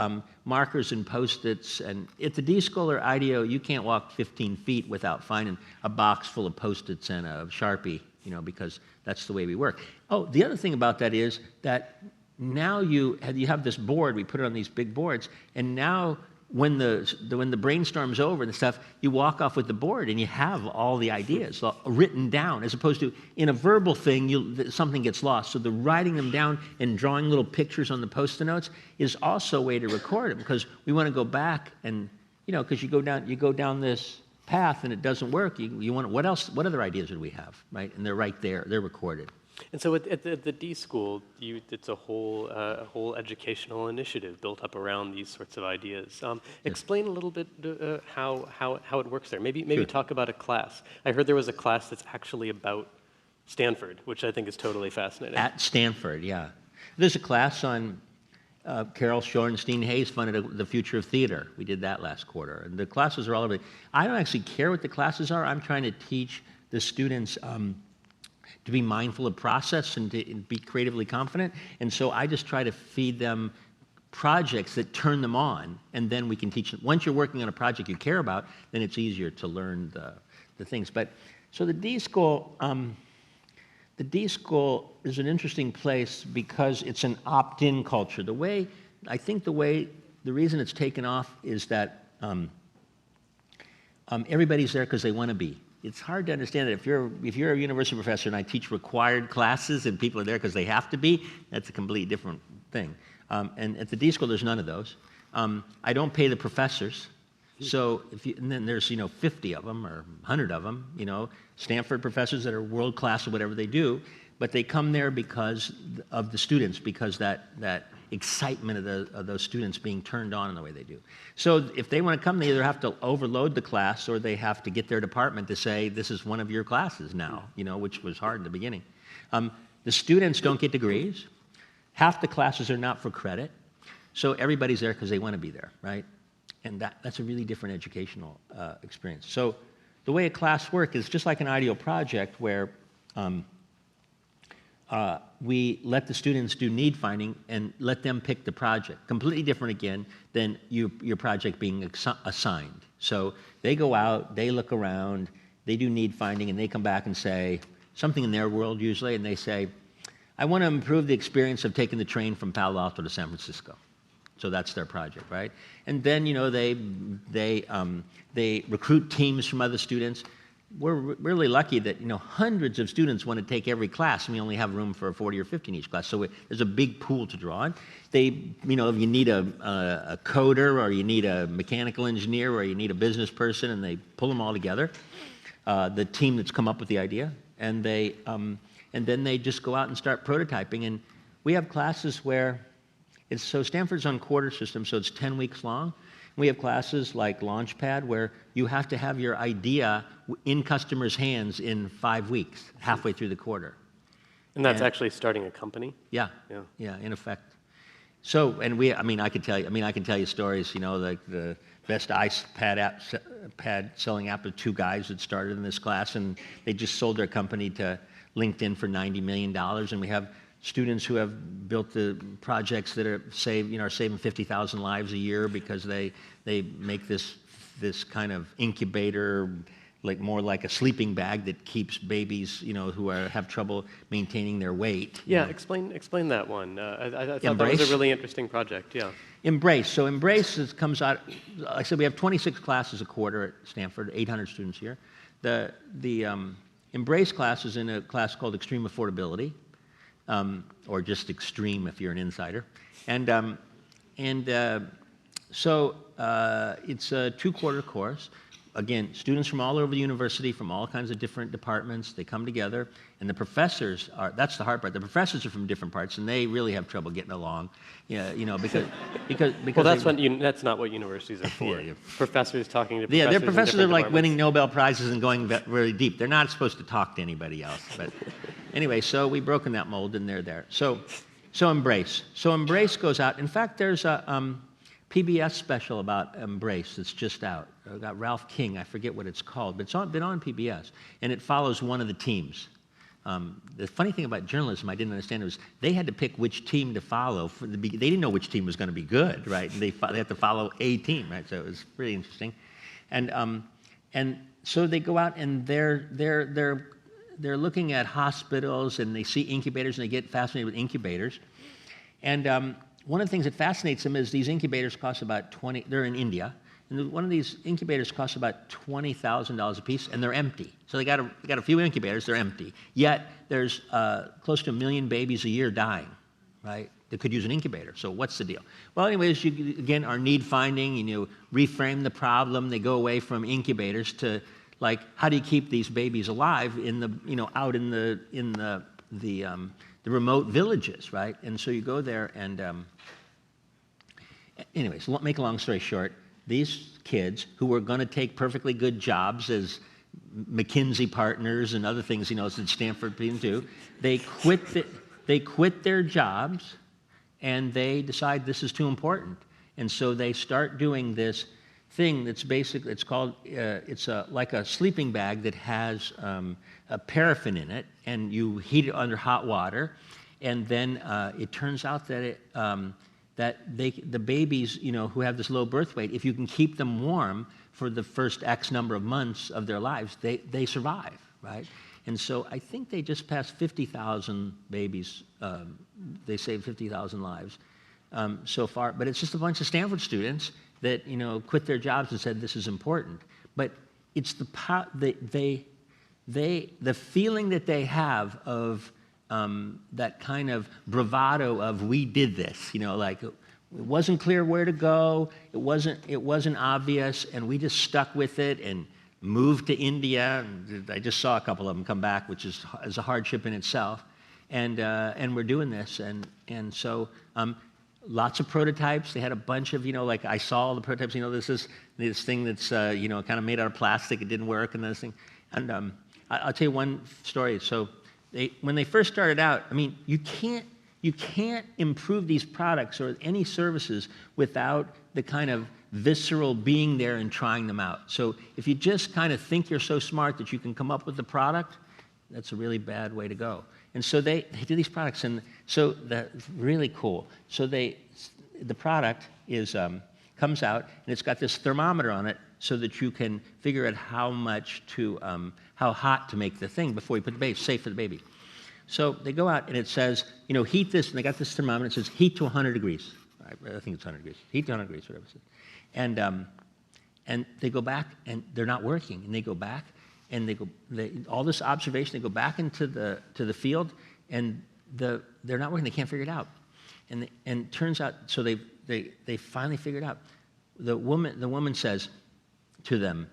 markers and Post-its, and at the D School or IDEO, you can't walk 15 feet without finding a box full of Post-its and a Sharpie, because that's the way we work. Oh, the other thing about that is that now you have this board, we put it on these big boards, and now when the brainstorm's over and stuff, you walk off with the board and you have all the ideas written down, as opposed to in a verbal thing, something gets lost. So the writing them down and drawing little pictures on the Post-it notes is also a way to record them, because we want to go back and, because you go down this path and it doesn't work, you want, what other ideas do we have, right? And they're right there, they're recorded. And so at the D School, it's a whole educational initiative built up around these sorts of ideas. Explain a little bit how it works there. Maybe Sure. talk about a class. I heard there was a class that's actually about Stanford, which I think is totally fascinating. At Stanford, yeah. There's a class on Carol Shorenstein Hayes funded The Future of Theater. We did that last quarter. And the classes are all over. I don't actually care what the classes are. I'm trying to teach the students to be mindful of process and to be creatively confident. And so I just try to feed them projects that turn them on, and then we can teach them. Once you're working on a project you care about, then it's easier to learn the things. But so the D School is an interesting place because it's an opt-in culture. The reason it's taken off is that everybody's there because they want to be. It's hard to understand that if you're a university professor and I teach required classes and people are there because they have to be, that's a completely different thing. And at the D School, there's none of those. I don't pay the professors. So and then there's 50 of them or 100 of them, Stanford professors that are world class or whatever they do, but they come there because of the students, because that excitement of those students being turned on in the way they do. So if they want to come, they either have to overload the class or they have to get their department to say, this is one of your classes now, which was hard in the beginning. The students don't get degrees. Half the classes are not for credit. So everybody's there because they want to be there, right? And that's a really different educational experience. So the way a class works is just like an IDEO project where we let the students do need finding and let them pick the project. Completely different again than your project being assigned. So they go out, they look around, they do need finding, and they come back and say something in their world usually, and they say, I want to improve the experience of taking the train from Palo Alto to San Francisco. So that's their project, right? And then they recruit teams from other students. We're really lucky that hundreds of students want to take every class, and we only have room for 40 or 50 in each class. So there's a big pool to draw on. If you need a coder, or you need a mechanical engineer, or you need a business person, and they pull them all together. The team that's come up with the idea, and then they just go out and start prototyping. And we have classes where so Stanford's on quarter system, so it's 10 weeks long. We have classes like Launchpad where you have to have your idea in customers' hands in 5 weeks, halfway through the quarter. And that's actually starting a company? Yeah, in effect. So, and I can tell you stories, like the best iPad selling app of 2 guys that started in this class, and they just sold their company to LinkedIn for $90 million, and we have students who have built the projects that are saving 50,000 lives a year because they make this kind of incubator more like a sleeping bag that keeps babies, who have trouble maintaining their weight. Yeah, explain that one. I thought Embrace? that was a really interesting project, yeah. Embrace. So Embrace comes out, I said we have 26 classes a quarter at Stanford, 800 students here. The Embrace class is in a class called Extreme Affordability, or just Extreme if you're an insider. So it's a 2-quarter course. Again, students from all over the university, from all kinds of different departments, they come together, and the professors that's the hard part, the professors are from different parts, and they really have trouble getting along, because Well, that's not what universities are for. Yeah. Professors talking to professors. Yeah, their professors are like winning departments. Nobel Prizes and going really deep. They're not supposed to talk to anybody else. But anyway, so we've broken that mold, and they're there. So Embrace. So Embrace goes out. In fact, there's a PBS special about Embrace that's just out. I got Ralph King. I forget what it's called, but it's been on PBS, and it follows one of the teams. The funny thing about journalism, I didn't understand, was they had to pick which team to follow. They didn't know which team was going to be good, right? And they had to follow a team, right? So it was really interesting. And so they go out and they're looking at hospitals, and they see incubators, and they get fascinated with incubators. And one of the things that fascinates them is these incubators cost about they're in India, and one of these incubators costs about $20,000 a piece, and they're empty. So they got a few incubators, they're empty. Yet there's close to 1 million babies a year dying, right? That could use an incubator. So what's the deal? Well, anyways, again, our need finding, reframe the problem. They go away from incubators to, like, how do you keep these babies alive in the, out in the remote villages, right? And so you go there, and anyways, make a long story short, these kids who were going to take perfectly good jobs as McKinsey partners and other things, that Stanford people do, they quit their jobs, and they decide this is too important, and so they start doing this thing that's basically, it's called, like a sleeping bag that has a paraffin in it, and you heat it under hot water, and then it turns out that the babies, who have this low birth weight, if you can keep them warm for the first X number of months of their lives, they survive, right? And so I think they just passed 50,000 babies. They saved 50,000 lives so far. But it's just a bunch of Stanford students that quit their jobs and said this is important. But it's the feeling that they have of that kind of bravado of we did this, like it wasn't clear where to go, it wasn't obvious, and we just stuck with it and moved to India. And I just saw a couple of them come back, which is a hardship in itself, and we're doing this, and so lots of prototypes. They had a bunch of like I saw all the prototypes. This thing that's kind of made out of plastic. It didn't work, and this thing. And I'll tell you one story. So when they first started out, I mean, you can't improve these products or any services without the kind of visceral being there and trying them out. So if you just kind of think you're so smart that you can come up with the product, that's a really bad way to go. And so they do these products, and so that's really cool. So the product comes out, and it's got this thermometer on it so that you can figure out how hot to make the thing before you put the baby, safe for the baby. So they go out, and it says, heat this, and they got this thermometer, it says heat to 100 degrees. I think it's 100 degrees. Heat to 100 degrees, whatever it says. And they go back, and they're not working, and they go back, and all this observation, they go back into the field, and they're not working, they can't figure it out. And it turns out, so they finally figured it out. The woman says to them,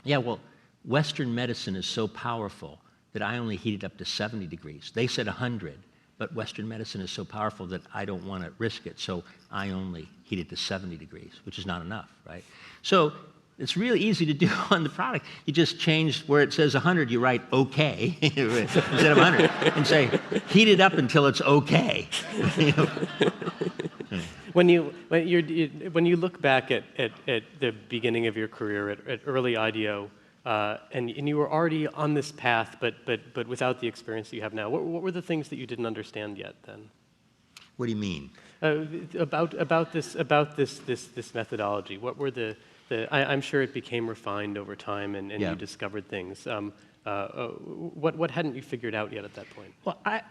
yeah, well, Western medicine is so powerful that I only heat it up to 70 degrees. They said 100, but Western medicine is so powerful that I don't want to risk it, so I only heat it to 70 degrees, which is not enough, right? So it's really easy to do on the product. You just change where it says 100, you write okay instead of 100, and say heat it up until it's okay. When you look back at the beginning of your career at early IDEO, and you were already on this path, but without the experience that you have now, what were the things that you didn't understand yet then? What do you mean? About this methodology? What were the I'm sure it became refined over time, and Yeah. you discovered things. What hadn't you figured out yet at that point? Well, I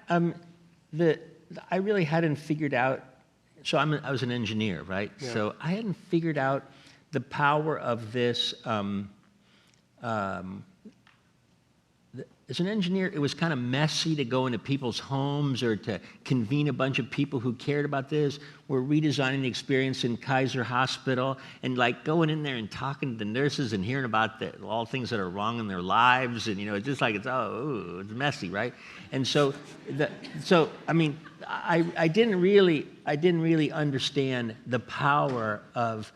really hadn't figured out. So I was an engineer, right? Yeah. So I hadn't figured out the power of this. As an engineer, it was kind of messy to go into people's homes or to convene a bunch of people who cared about this. We're redesigning the experience in Kaiser Hospital and like going in there and talking to the nurses and hearing about all things that are wrong in their lives. And, it's just like, it's messy, right? And so, I mean, I didn't really understand the power of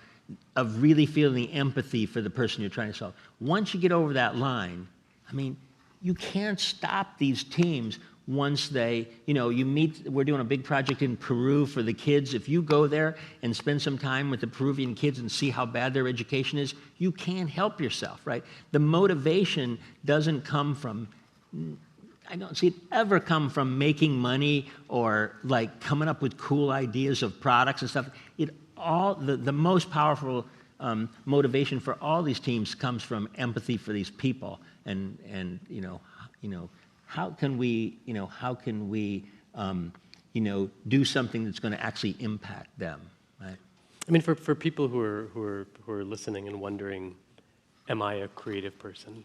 really feeling the empathy for the person you're trying to solve. Once you get over that line, I mean, you can't stop these teams once they, you meet. We're doing a big project in Peru for the kids. If you go there and spend some time with the Peruvian kids and see how bad their education is, you can't help yourself, right? The motivation doesn't come from, I don't see it ever come from making money or like coming up with cool ideas of products and stuff. The most powerful motivation for all these teams comes from empathy for these people, and how can we do something that's going to actually impact them, right? I mean, for people who are listening and wondering, am I a creative person?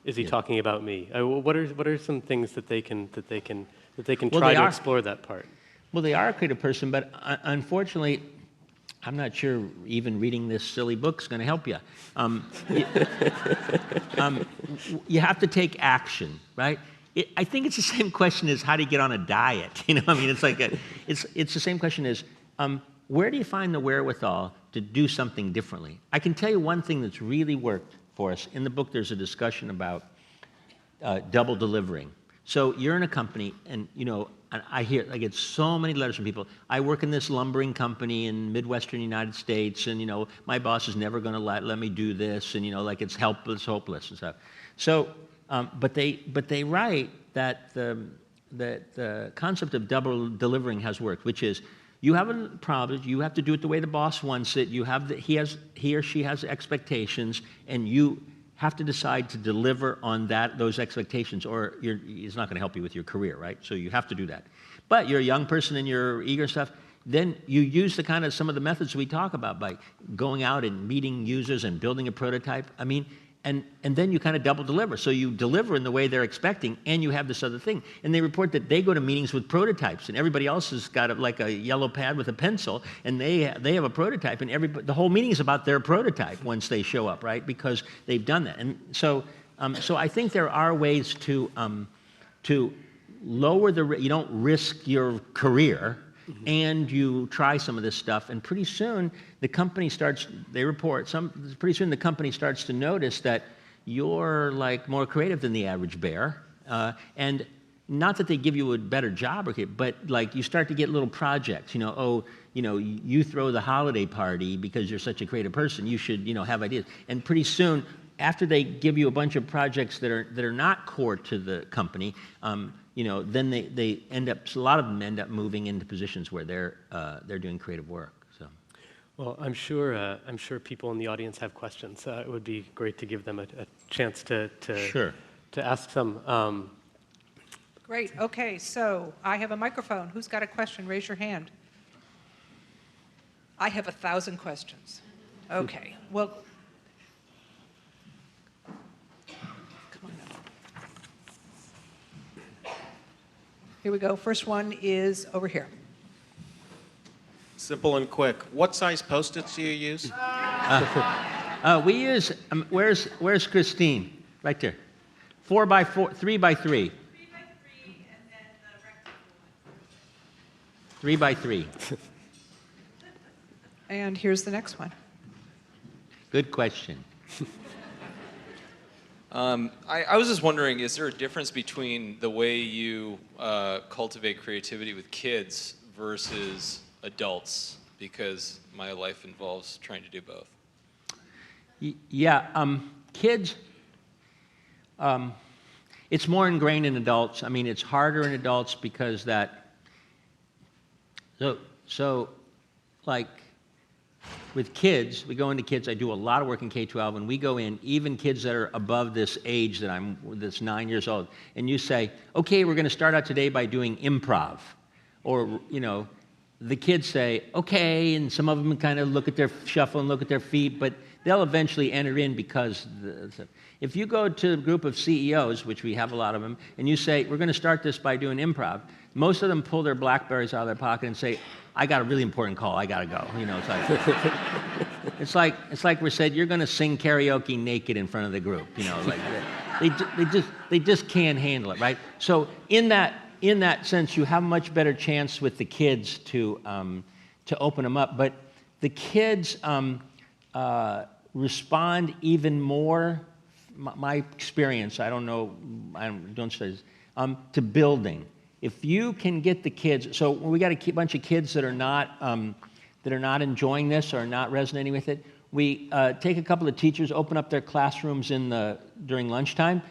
Is he talking about me? What are some things that they can try to explore that part? Well, they are a creative person, but unfortunately, I'm not sure even reading this silly book is going to help you. You have to take action, right? I think it's the same question as how do you get on a diet? I mean, it's like it's the same question as where do you find the wherewithal to do something differently? I can tell you one thing that's really worked for us. In the book, there's a discussion about double delivering. So you're in a company, and I get so many letters from people. I work in this lumbering company in Midwestern United States, and my boss is never going to let me do this, and like it's hopeless and stuff. So, but they write that the concept of double delivering has worked, which is you have a problem, you have to do it the way the boss wants it. He or she has expectations, and you have to decide to deliver on those expectations, or it's not going to help you with your career, right? So you have to do that. But you're a young person and you're eager and stuff, then you use some of the methods we talk about by going out and meeting users and building a prototype. I mean, and then you kind of double deliver. So you deliver in the way they're expecting, and you have this other thing. And they report that they go to meetings with prototypes, and everybody else has got a yellow pad with a pencil, and they have a prototype, and the whole meeting is about their prototype once they show up, right? Because they've done that. And so I think there are ways to lower you don't risk your career, and you try some of this stuff, and pretty soon the company starts. They report pretty soon the company starts to notice that you're like more creative than the average bear, and not that they give you a better job, but like you start to get little projects. You throw the holiday party because you're such a creative person. You should have ideas, and pretty soon, after they give you a bunch of projects that are not core to the company, then they end up. A lot of them end up moving into positions where they're doing creative work. So, well, I'm sure people in the audience have questions. It would be great to give them a chance to ask some. Great. Okay, so I have a microphone. Who's got a question? Raise your hand. I have 1,000 questions. Okay. Well. Here we go. First one is over here. Simple and quick. What size Post-its do you use? We use. Where's Christine? Right there. 4 by 4, 3 by 3. 3 by 3, and then the rectangle one. 3 by 3. And here's the next one. Good question. I was just wondering, is there a difference between the way you cultivate creativity with kids versus adults? Because my life involves trying to do both. Kids, it's more ingrained in adults. I mean, it's harder in adults because with kids, we go into kids, I do a lot of work in K-12, and we go in, even kids that are above this age that's 9 years old, and you say, okay, we're going to start out today by doing improv. Or, the kids say, okay, and some of them kind of look at their shuffle and look at their feet, but they'll eventually enter in because if you go to a group of CEOs, which we have a lot of them, and you say, we're going to start this by doing improv, most of them pull their BlackBerries out of their pocket and say, I got a really important call, I got to go. It's like we said, you're going to sing karaoke naked in front of the group. They just can't handle it, right? So in that sense, you have a much better chance with the kids to open them up. But the kids respond even more. My experience, I don't know, I don't say this, to building. If you can get the kids, so we got a bunch of kids that are not enjoying this or not resonating with it. We take a couple of teachers, open up their classrooms during lunchtime,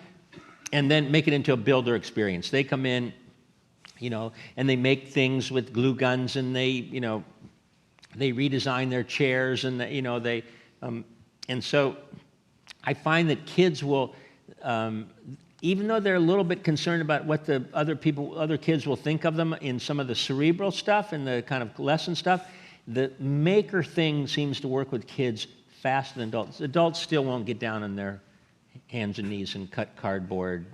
and then make it into a builder experience. They come in, and they make things with glue guns, and they redesign their chairs, and and so I find that kids will, even though they're a little bit concerned about what the other kids will think of them in some of the cerebral stuff and the kind of lesson stuff, the maker thing seems to work with kids faster than adults. Adults still won't get down on their hands and knees and cut cardboard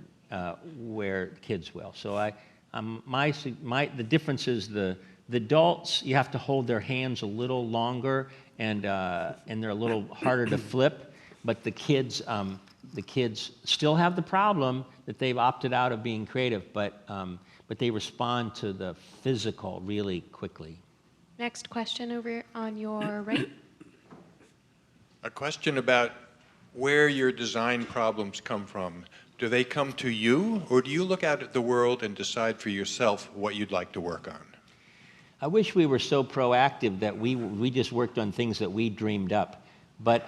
where kids will. So the difference is the adults, you have to hold their hands a little longer and they're a little harder to flip, but the kids still have the problem that they've opted out of being creative, but they respond to the physical really quickly. Next question over on your right. A question about where your design problems come from. Do they come to you, or do you look out at the world and decide for yourself what you'd like to work on? I wish we were so proactive that we just worked on things that we dreamed up. But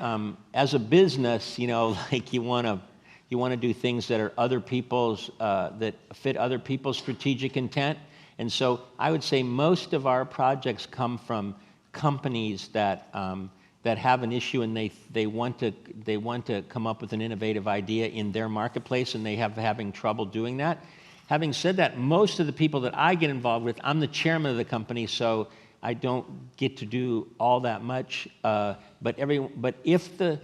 as a business, you want to do things that are other people's that fit other people's strategic intent. And so I would say most of our projects come from companies that have an issue and they want to come up with an innovative idea in their marketplace, and they having trouble doing that. Having said that, most of the people that I get involved with, I'm the chairman of the company, so I don't get to do all that much. But if the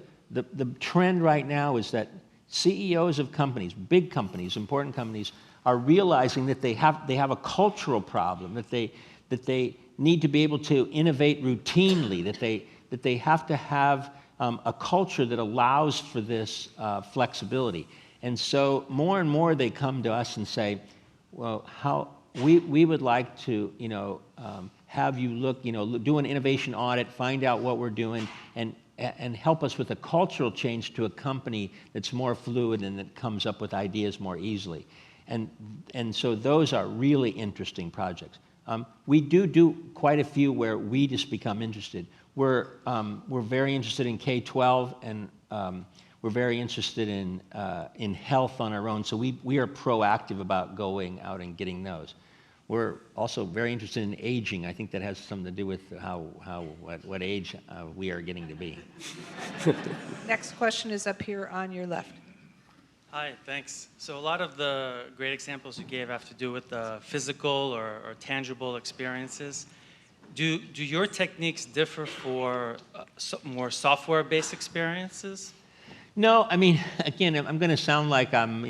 trend right now is that CEOs of companies, big companies, important companies, are realizing that they have a cultural problem, that they need to be able to innovate routinely, that they have to have a culture that allows for this flexibility. And so more and more they come to us and say, well, we would like to, have you look, do an innovation audit, find out what we're doing, and help us with a cultural change to a company that's more fluid and that comes up with ideas more easily. And so those are really interesting projects. We do quite a few where we just become interested. We're very interested in K-12, and we're very interested in health on our own. So we are proactive about going out and getting those. We're also very interested in aging. I think that has something to do with what age we are getting to be. Next question is up here on your left. Hi, thanks. So a lot of the great examples you gave have to do with the physical or tangible experiences. Do your techniques differ for more software-based experiences? No, I mean, again, I'm going to sound like I'm,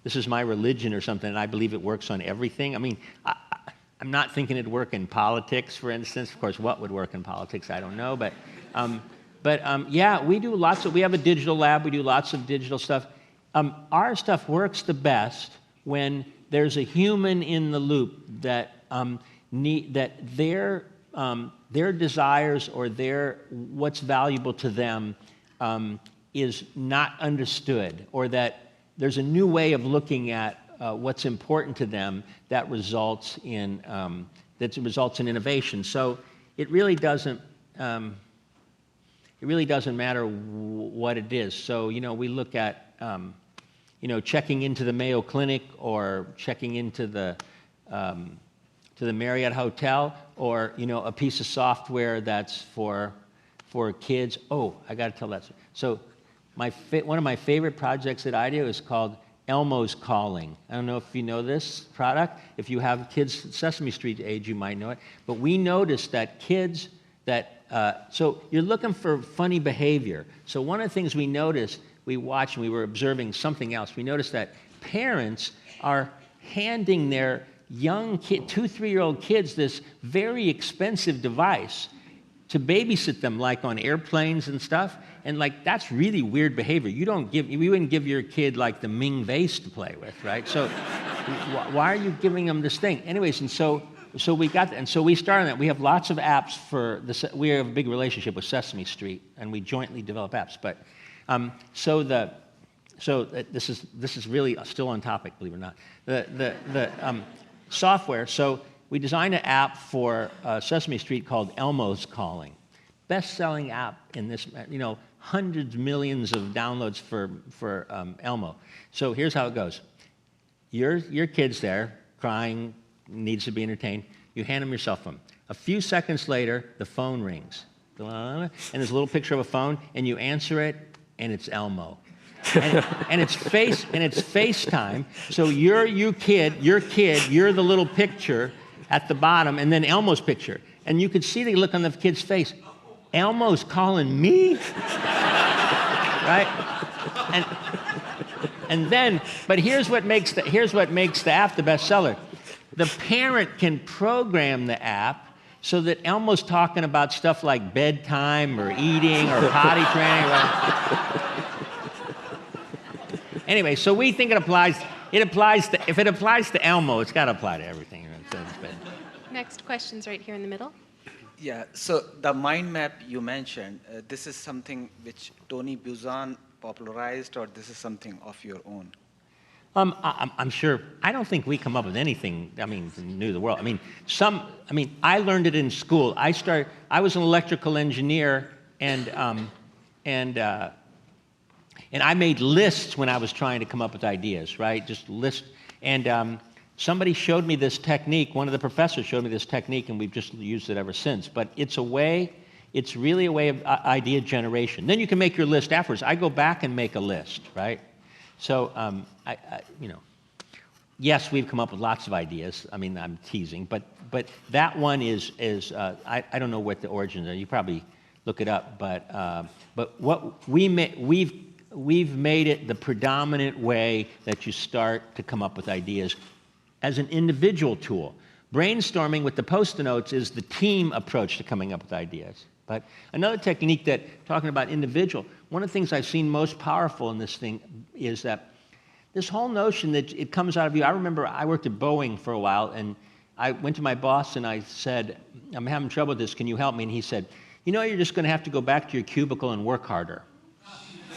this is my religion or something, and I believe it works on everything. I mean, I'm not thinking it'd work in politics, for instance. Of course, what would work in politics, I don't know. But yeah, we have a digital lab. We do lots of digital stuff. Our stuff works the best when there's a human in the loop that their desires or what's valuable to them is not understood, or that there's a new way of looking at what's important to them that results in innovation. So it really doesn't matter what it is. So we look at checking into the Mayo Clinic or checking into the to the Marriott Hotel, or a piece of software that's for kids. Oh, I got to tell that story. So one of my favorite projects at IDEO is called Elmo's Calling. I don't know if you know this product. If you have kids Sesame Street age, you might know it. But we noticed that kids so you're looking for funny behavior. So one of the things we noticed, we watched and we were observing something else. We noticed that parents are handing their young 2-3-year-old kids this very expensive device to babysit them, like on airplanes and stuff. And like, that's really weird behavior. You wouldn't give your kid like the Ming vase to play with, right? So why are you giving them this thing? Anyways, and so we got that, and so we started that. We have lots of apps for this. We have a big relationship with Sesame Street, and we jointly develop apps. But this is really still on topic, believe it or not. The software. So we designed an app for Sesame Street called Elmo's Calling. Best-selling app in this, hundreds, millions of downloads for Elmo. So here's how it goes. Your kid's there, crying, needs to be entertained. You hand him your cell phone. A few seconds later, the phone rings. And there's a little picture of a phone, and you answer it, and it's Elmo. and it's FaceTime. So you're the little picture at the bottom, and then Elmo's picture. And you could see the look on the kid's face. Elmo's calling me? Right? And then, but here's what makes the app the bestseller. The parent can program the app so that Elmo's talking about stuff like bedtime or eating or potty training. Anyway, so we think if it applies to Elmo, it's got to apply to everything. Next question's right here in the middle. Yeah, so the mind map you mentioned, this is something which Tony Buzan popularized, or this is something of your own? I'm sure. I don't think we come up with anything, new to the world. I learned it in school. I was an electrical engineer, and I made lists when I was trying to come up with ideas, right? Just lists. And somebody showed me this technique. One of the professors showed me this technique, and we've just used it ever since. But it's really a way of idea generation. Then you can make your list afterwards. I go back and make a list, right? So, yes, we've come up with lots of ideas. I'm teasing, but that one is I don't know what the origins are. You probably look it up, but what we've made it the predominant way that you start to come up with ideas as an individual tool. Brainstorming with the Post-it notes is the team approach to coming up with ideas. But another technique talking about individual, one of the things I've seen most powerful in this thing is that this whole notion that it comes out of you. I remember I worked at Boeing for a while, and I went to my boss and I said, I'm having trouble with this, can you help me? And he said, you're just going to have to go back to your cubicle and work harder.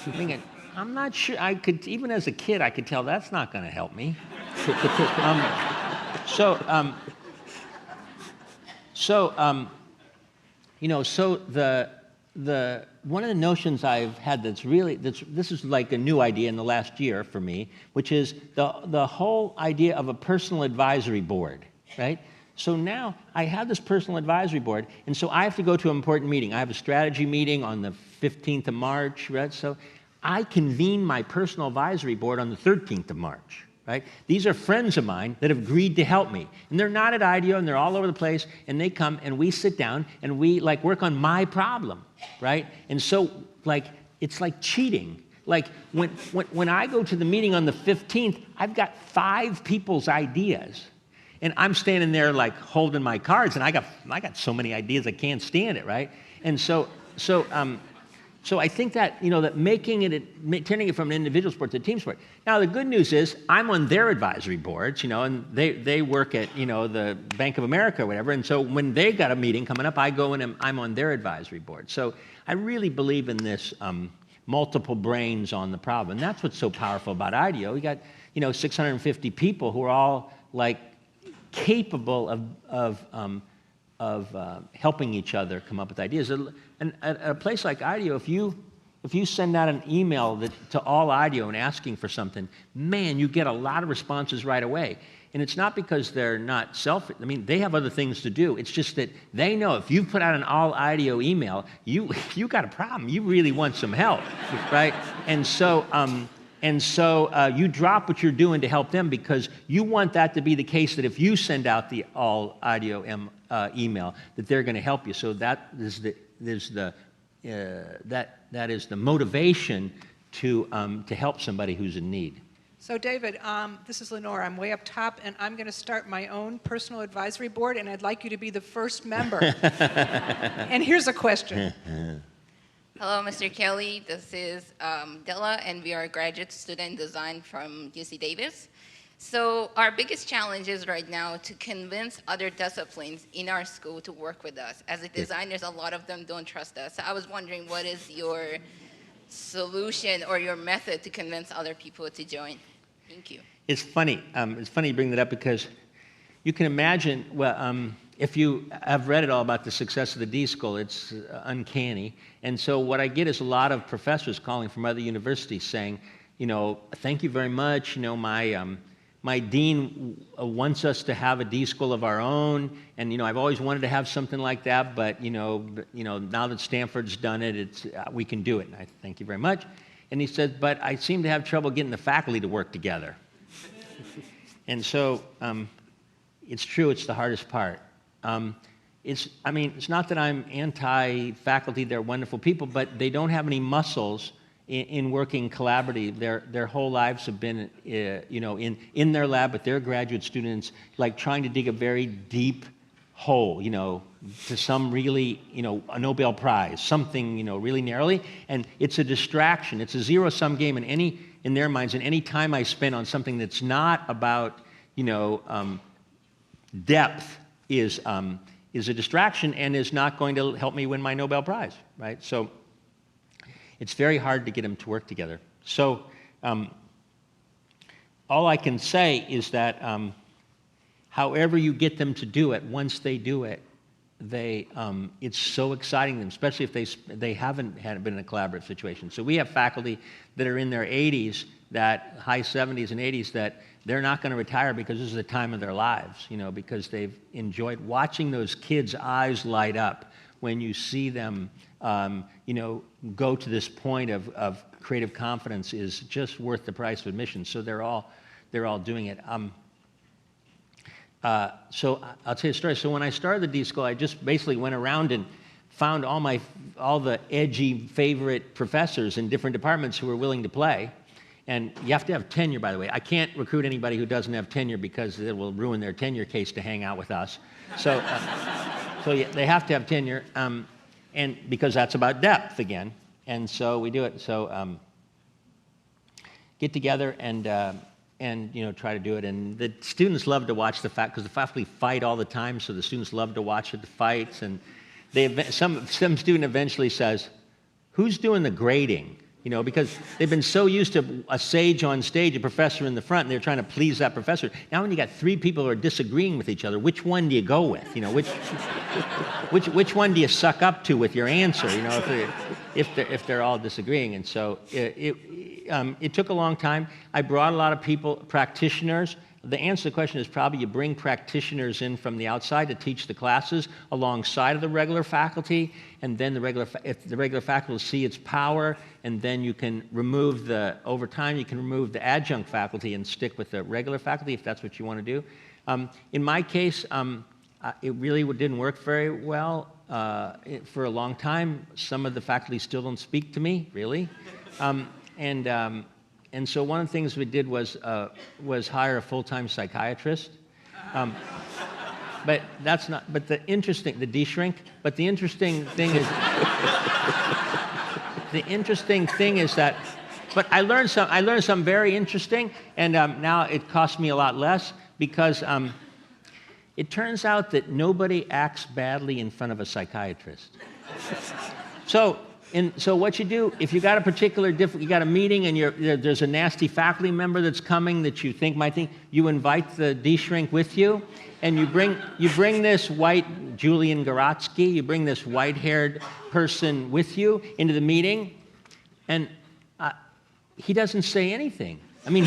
I'm thinking, I'm not sure, even as a kid, I could tell that's not going to help me. The one of the notions I've had this is like a new idea in the last year for me, which is the whole idea of a personal advisory board, right? So now I have this personal advisory board, and so I have to go to an important meeting. I have a strategy meeting on the 15th of March, right? So I convene my personal advisory board on the 13th of March. Right? These are friends of mine that have agreed to help me. And they're not at IDEO, and they're all over the place, and they come, and we sit down, and we work on my problem, right? And so, it's like cheating. Like, when I go to the meeting on the 15th, I've got 5 people's ideas. And I'm standing there, holding my cards, and I got so many ideas, I can't stand it, right? And so I think that, that turning it from an individual sport to a team sport. Now, the good news is I'm on their advisory boards, and they work at, the Bank of America or whatever. And so when they got a meeting coming up, I go and I'm on their advisory board. So I really believe in this multiple brains on the problem. And that's what's so powerful about IDEO. We got, 650 people who are all, capable of helping each other come up with ideas. And at a place like IDEO, if you send out an email to all IDEO and asking for something, man, you get a lot of responses right away. And it's not because they're not selfish. I mean, they have other things to do. It's just that they know if you put out an all IDEO email, you got a problem. You really want some help, right? And so you drop what you're doing to help them because you want that to be the case that if you send out the all IDEO email, that they're going to help you. So that is the motivation to help somebody who's in need. So David, this is Lenore. I'm way up top, and I'm going to start my own personal advisory board, and I'd like you to be the first member. And here's a question. Hello, Mr. Kelley. This is Della, and we are a graduate student in design from UC Davis. So our biggest challenge is right now to convince other disciplines in our school to work with us. As a designers, a lot of them don't trust us. So I was wondering, what is your solution or your method to convince other people to join? Thank you. It's funny. It's funny you bring that up because you can imagine, well, if you have read it all about the success of the D School, it's uncanny. And so what I get is a lot of professors calling from other universities saying, thank you very much. My dean wants us to have a D School of our own, and I've always wanted to have something like that, but now that Stanford's done it, we can do it. And I thank you very much. And he said, but I seem to have trouble getting the faculty to work together. And so it's true, it's the hardest part. It's not that I'm anti-faculty; they're wonderful people, but they don't have any muscles in working collaboratively. Their whole lives have been, in their lab with their graduate students, like trying to dig a very deep hole, to some really, a Nobel Prize, something, really narrowly, and it's a distraction. It's a zero-sum game in their minds, and any time I spend on something that's not about, depth is a distraction and is not going to help me win my Nobel Prize, right? So it's very hard to get them to work together. So all I can say is that however you get them to do it, once they do it, it's so exciting to them, especially if they haven't been in a collaborative situation. So we have faculty that are in their 80s, high 70s and 80s, that they're not going to retire because this is the time of their lives, because they've enjoyed watching those kids' eyes light up when you see them, go to this point of creative confidence is just worth the price of admission. So they're all doing it. So I'll tell you a story. So when I started the D School, I just basically went around and found all the edgy favorite professors in different departments who were willing to play. And you have to have tenure, by the way. I can't recruit anybody who doesn't have tenure because it will ruin their tenure case to hang out with us. So, they have to have tenure, and because that's about depth again. And so we do it. So get together and try to do it. And the students love to watch because the faculty fight all the time. So the students love to watch the fights. And some student eventually says, "Who's doing the grading?" Because they've been so used to a sage on stage, a professor in the front, and they're trying to please that professor. Now when you got three people who are disagreeing with each other, which one do you go with? Which one do you suck up to with your answer? If they're all disagreeing. And so it took a long time. I brought a lot of people, practitioners. The answer to the question is probably you bring practitioners in from the outside to teach the classes alongside of the regular faculty, and then if the regular faculty see its power, and then you can over time you can remove the adjunct faculty and stick with the regular faculty if that's what you want to do. In my case, it really didn't work very well for a long time. Some of the faculty still don't speak to me, really. And so one of the things we did was hire a full-time psychiatrist. But that's not, but the de-shrink, but the interesting thing is, but I learned something very interesting, and now it costs me a lot less because it turns out that nobody acts badly in front of a psychiatrist. So what you do, if you got you got a meeting and there's a nasty faculty member that's coming that you think might think, you invite the de-shrink with you, and you bring this white Julian Gorotsky, you bring this white-haired person with you into the meeting, and he doesn't say anything. I mean,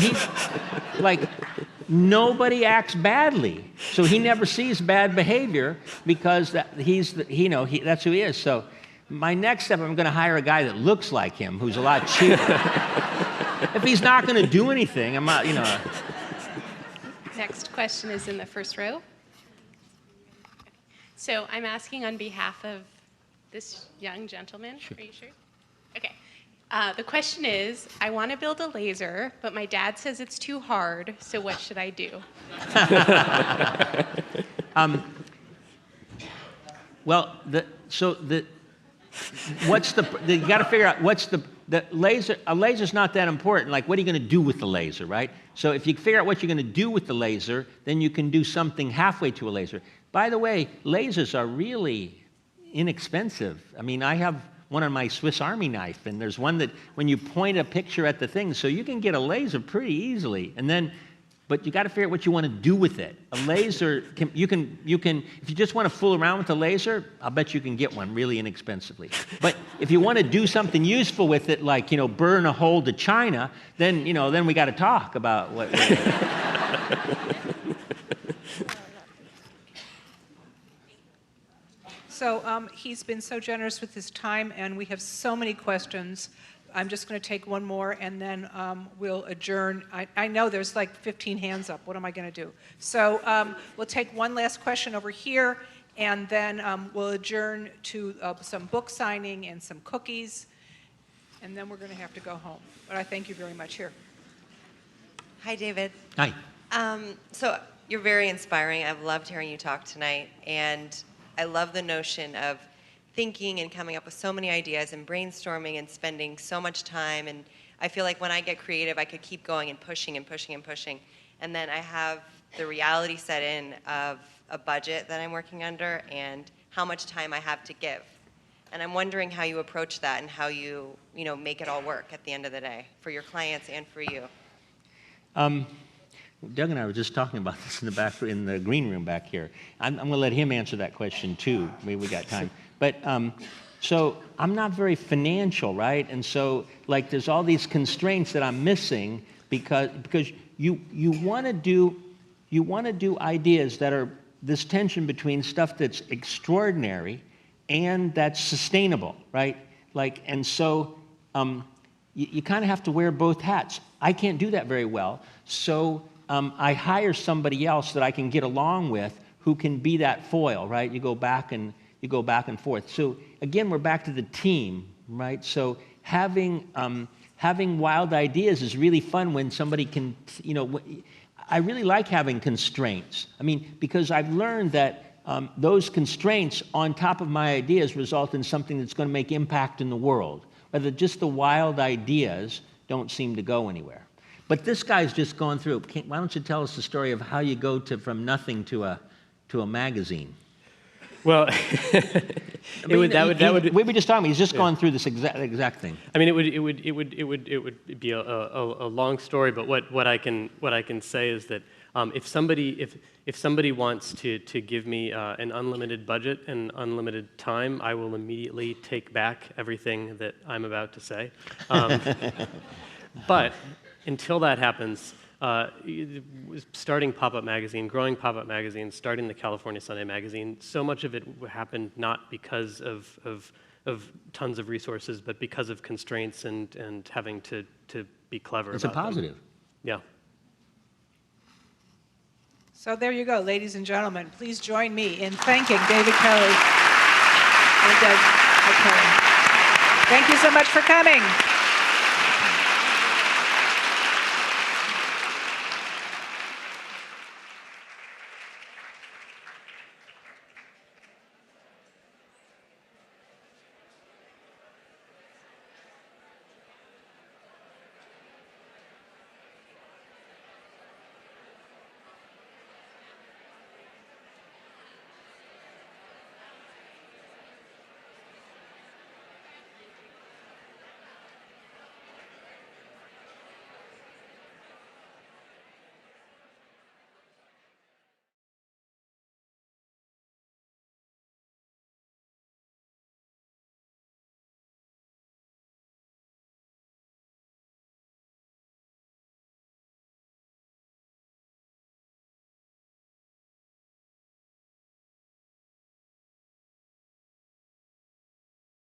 nobody acts badly. So he never sees bad behavior because that's who he is. So my next step, I'm going to hire a guy that looks like him, who's a lot cheaper. If he's not going to do anything, I'm not, Next question is in the first row. So I'm asking on behalf of this young gentleman. Sure. Are you sure? Okay. The question is, I want to build a laser, but my dad says it's too hard, so what should I do? You got to figure out the laser. A laser's not that important. Like, what are you going to do with the laser, right? So if you figure out what you're going to do with the laser, then you can do something halfway to a laser. By the way, lasers are really inexpensive. I mean, I have one on my Swiss Army knife, and there's one that when you point a picture at the thing, so you can get a laser pretty easily. But you got to figure out what you want to do with it. A laser, you can. If you just want to fool around with a laser, I'll bet you can get one really inexpensively. But if you want to do something useful with it, like burn a hole to China, then we got to talk about what. So he's been so generous with his time, and we have so many questions. I'm just going to take one more, and then we'll adjourn. I know there's like 15 hands up. What am I going to do? So we'll take one last question over here, and then we'll adjourn to some book signing and some cookies, and then we're going to have to go home. But I thank you very much. Here. Hi, David. Hi. So you're very inspiring. I've loved hearing you talk tonight, and I love the notion of thinking and coming up with so many ideas and brainstorming and spending so much time. And I feel like when I get creative, I could keep going and pushing and pushing and pushing. And then I have the reality set in of a budget that I'm working under and how much time I have to give. And I'm wondering how you approach that and how you make it all work at the end of the day for your clients and for you. Doug and I were just talking about this in the green room back here. I'm going to let him answer that question too. Maybe we got time. But so I'm not very financial, right? And so there's all these constraints that I'm missing because you want to do ideas that are this tension between stuff that's extraordinary and that's sustainable, right? And so you kind of have to wear both hats. I can't do that very well, so I hire somebody else that I can get along with who can be that foil, right? You go back and forth. So again, we're back to the team, right? So having wild ideas is really fun when somebody can, I really like having constraints. I mean, because I've learned that those constraints on top of my ideas result in something that's going to make impact in the world. Whether just the wild ideas don't seem to go anywhere. But this guy's just gone through. Why don't you tell us the story of how you go from nothing to a magazine? Well, we were just talking. He's just gone through this exact thing. I mean, it would be a long story, but what I can say is that if somebody wants to give me an unlimited budget and unlimited time, I will immediately take back everything that I'm about to say. But until that happens, starting Pop-Up Magazine, growing Pop-Up Magazine, starting the California Sunday Magazine, so much of it happened not because of tons of resources, but because of constraints and having to be clever it's about them. It's a positive. Yeah. So there you go, ladies and gentlemen. Please join me in thanking David Kelley and Doug McGray. Thank you so much for coming.